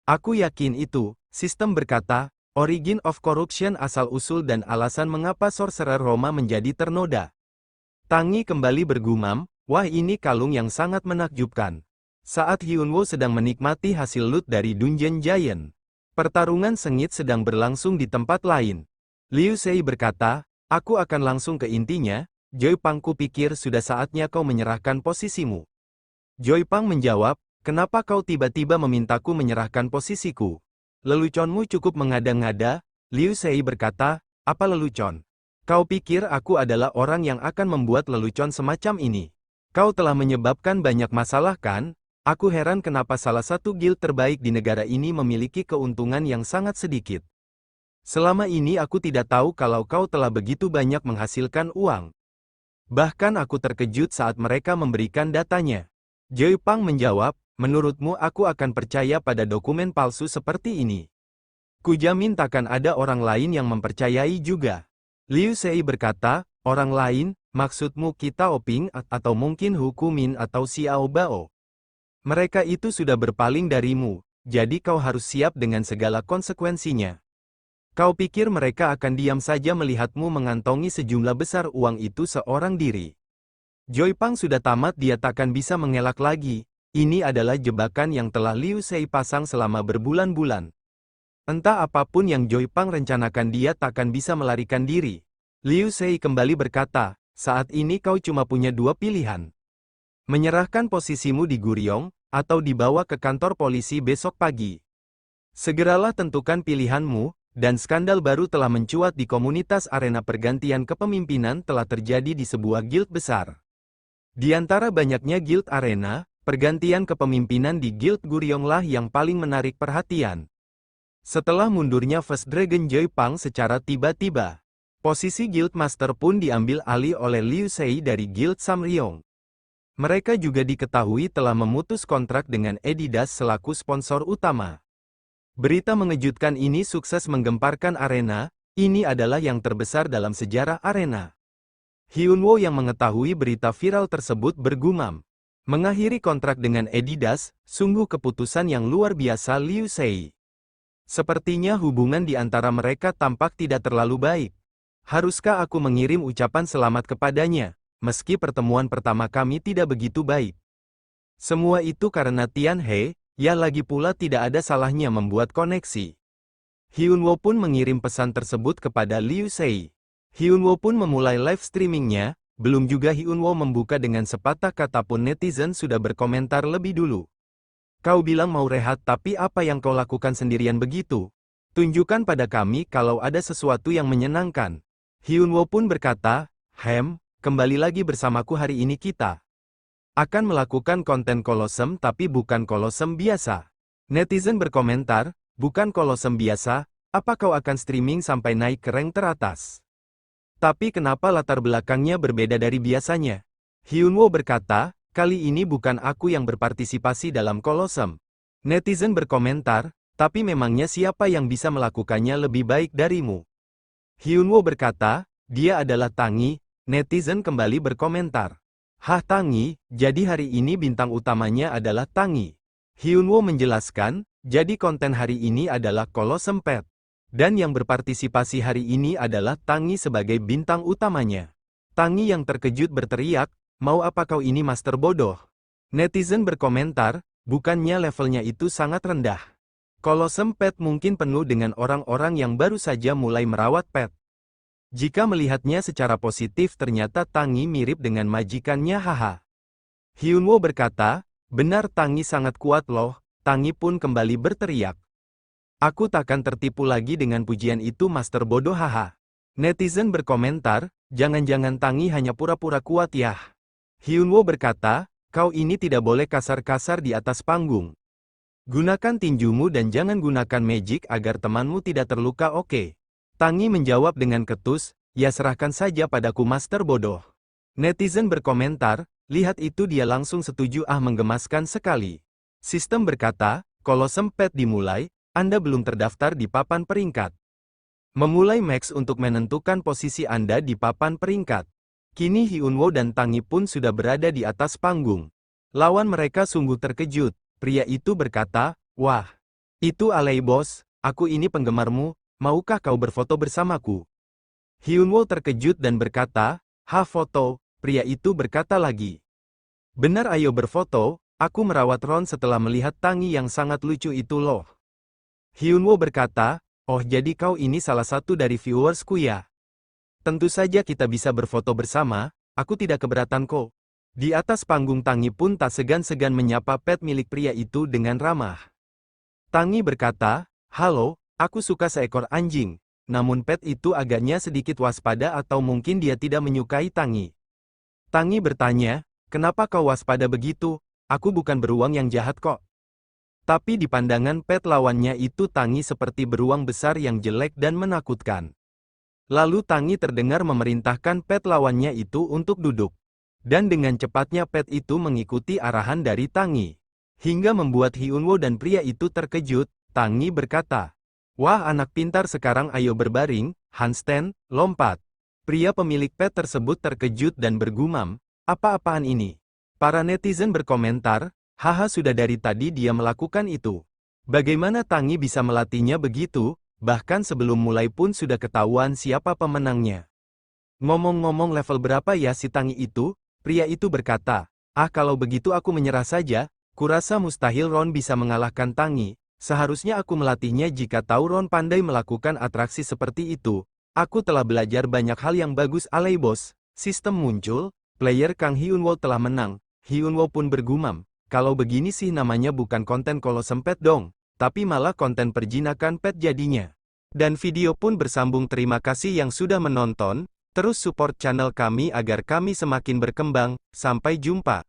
Aku yakin itu, sistem berkata, Origin of Corruption asal-usul dan alasan mengapa Sorcerer Roma menjadi ternoda. Tangi kembali bergumam, wah, ini kalung yang sangat menakjubkan. Saat Hyunwoo sedang menikmati hasil loot dari Dungeon Giant, pertarungan sengit sedang berlangsung di tempat lain. Liu Sei berkata, aku akan langsung ke intinya, Joy Pang, kupikir sudah saatnya kau menyerahkan posisimu. Joy Pang menjawab, kenapa kau tiba-tiba memintaku menyerahkan posisiku? Leluconmu cukup mengada-ngada. Liu Sei berkata, apa lelucon? Kau pikir aku adalah orang yang akan membuat lelucon semacam ini? Kau telah menyebabkan banyak masalah kan? Aku heran kenapa salah satu guild terbaik di negara ini memiliki keuntungan yang sangat sedikit. Selama ini aku tidak tahu kalau kau telah begitu banyak menghasilkan uang. Bahkan aku terkejut saat mereka memberikan datanya. Joy Pang menjawab, menurutmu aku akan percaya pada dokumen palsu seperti ini? Kujamin takkan ada orang lain yang mempercayai juga. Liu Sei berkata, orang lain, maksudmu Kita Oping atau mungkin Hukumin atau Xiao Bao? Mereka itu sudah berpaling darimu, jadi kau harus siap dengan segala konsekuensinya. Kau pikir mereka akan diam saja melihatmu mengantongi sejumlah besar uang itu seorang diri? Joy Pang sudah tamat, dia takkan bisa mengelak lagi. Ini adalah jebakan yang telah Liu Sei pasang selama berbulan-bulan. Entah apapun yang Joy Pang rencanakan, dia takkan bisa melarikan diri. Liu Sei kembali berkata, saat ini kau cuma punya dua pilihan. Menyerahkan posisimu di Guryong, atau dibawa ke kantor polisi besok pagi. Segeralah tentukan pilihanmu, dan skandal baru telah mencuat di komunitas arena pergantian kepemimpinan telah terjadi di sebuah guild besar. Di antara banyaknya guild arena, pergantian kepemimpinan di Guild Guryong lah yang paling menarik perhatian. Setelah mundurnya First Dragon Joy Pang secara tiba-tiba, posisi Guild Master pun diambil alih oleh Liu Sei dari Guild Samryong. Mereka juga diketahui telah memutus kontrak dengan Adidas selaku sponsor utama. Berita mengejutkan ini sukses menggemparkan arena, ini adalah yang terbesar dalam sejarah arena. Hyunwoo yang mengetahui berita viral tersebut bergumam. Mengakhiri kontrak dengan Adidas, sungguh keputusan yang luar biasa Liu Sei. Sepertinya hubungan di antara mereka tampak tidak terlalu baik. Haruskah aku mengirim ucapan selamat kepadanya, meski pertemuan pertama kami tidak begitu baik? Semua itu karena Tian He, ya lagi pula tidak ada salahnya membuat koneksi. Hyunwoo pun mengirim pesan tersebut kepada Liu Sei. Hyunwoo pun memulai live streamingnya, belum juga Hyunwoo membuka dengan sepatah kata pun netizen sudah berkomentar lebih dulu. Kau bilang mau rehat tapi apa yang kau lakukan sendirian begitu? Tunjukkan pada kami kalau ada sesuatu yang menyenangkan. Hyunwoo pun berkata, kembali lagi bersamaku hari ini kita akan melakukan konten kolosem tapi bukan kolosem biasa. Netizen berkomentar, bukan kolosem biasa, apa kau akan streaming sampai naik ke rank teratas? Tapi kenapa latar belakangnya berbeda dari biasanya? Hyunwoo berkata, kali ini bukan aku yang berpartisipasi dalam kolosem. Netizen berkomentar, tapi memangnya siapa yang bisa melakukannya lebih baik darimu? Hyunwoo berkata, dia adalah Tangi. Netizen kembali berkomentar. Hah, Tangi, jadi hari ini bintang utamanya adalah Tangi. Hyunwoo menjelaskan, jadi konten hari ini adalah kolosem pet. Dan yang berpartisipasi hari ini adalah Tangi sebagai bintang utamanya. Tangi yang terkejut berteriak, mau apa kau ini master bodoh? Netizen berkomentar, bukannya levelnya itu sangat rendah. Kolosem pet mungkin penuh dengan orang-orang yang baru saja mulai merawat pet. Jika melihatnya secara positif ternyata Tangi mirip dengan majikannya haha. Hyunwoo berkata, benar Tangi sangat kuat loh. Tangi pun kembali berteriak. Aku takkan tertipu lagi dengan pujian itu master bodoh haha. Netizen berkomentar, jangan-jangan Tangi hanya pura-pura kuat ya. Hyunwoo berkata, kau ini tidak boleh kasar-kasar di atas panggung. Gunakan tinjumu dan jangan gunakan magic agar temanmu tidak terluka oke? Tangi menjawab dengan ketus, ya serahkan saja padaku master bodoh. Netizen berkomentar, lihat itu dia langsung setuju menggemaskan sekali. Sistem berkata, kolosem pet dimulai, Anda belum terdaftar di papan peringkat. Memulai max untuk menentukan posisi Anda di papan peringkat. Kini Hyunwoo dan Tangi pun sudah berada di atas panggung. Lawan mereka sungguh terkejut. Pria itu berkata, wah, itu alay bos, aku ini penggemarmu, maukah kau berfoto bersamaku? Hyunwoo terkejut dan berkata, foto, pria itu berkata lagi. Benar ayo berfoto, aku merawat Ron setelah melihat Tangi yang sangat lucu itu loh. Hyunwoo berkata, oh jadi kau ini salah satu dari viewersku ya? Tentu saja kita bisa berfoto bersama, aku tidak keberatan kok. Di atas panggung Tangi pun tak segan-segan menyapa pet milik pria itu dengan ramah. Tangi berkata, halo, aku suka seekor anjing. Namun pet itu agaknya sedikit waspada atau mungkin dia tidak menyukai Tangi. Tangi bertanya, kenapa kau waspada begitu? Aku bukan beruang yang jahat kok. Tapi di pandangan pet lawannya itu Tangi seperti beruang besar yang jelek dan menakutkan. Lalu Tangi terdengar memerintahkan pet lawannya itu untuk duduk. Dan dengan cepatnya pet itu mengikuti arahan dari Tangi. Hingga membuat Hyunwoo dan pria itu terkejut, Tangi berkata, wah anak pintar sekarang ayo berbaring, handstand, lompat. Pria pemilik pet tersebut terkejut dan bergumam, apa-apaan ini? Para netizen berkomentar, haha sudah dari tadi dia melakukan itu. Bagaimana Tangi bisa melatihnya begitu, bahkan sebelum mulai pun sudah ketahuan siapa pemenangnya. Ngomong-ngomong level berapa ya si Tangi itu? Pria itu berkata, kalau begitu aku menyerah saja, kurasa mustahil Ron bisa mengalahkan Tangi, seharusnya aku melatihnya jika tahu Ron pandai melakukan atraksi seperti itu. Aku telah belajar banyak hal yang bagus alay bos. Sistem muncul, player Kang Hyunwoo telah menang. Hyunwoo pun bergumam, kalau begini sih namanya bukan konten kolosem pet dong, tapi malah konten perjinakan pet jadinya. Dan video pun bersambung. Terima kasih yang sudah menonton. Terus support channel kami agar kami semakin berkembang. Sampai jumpa.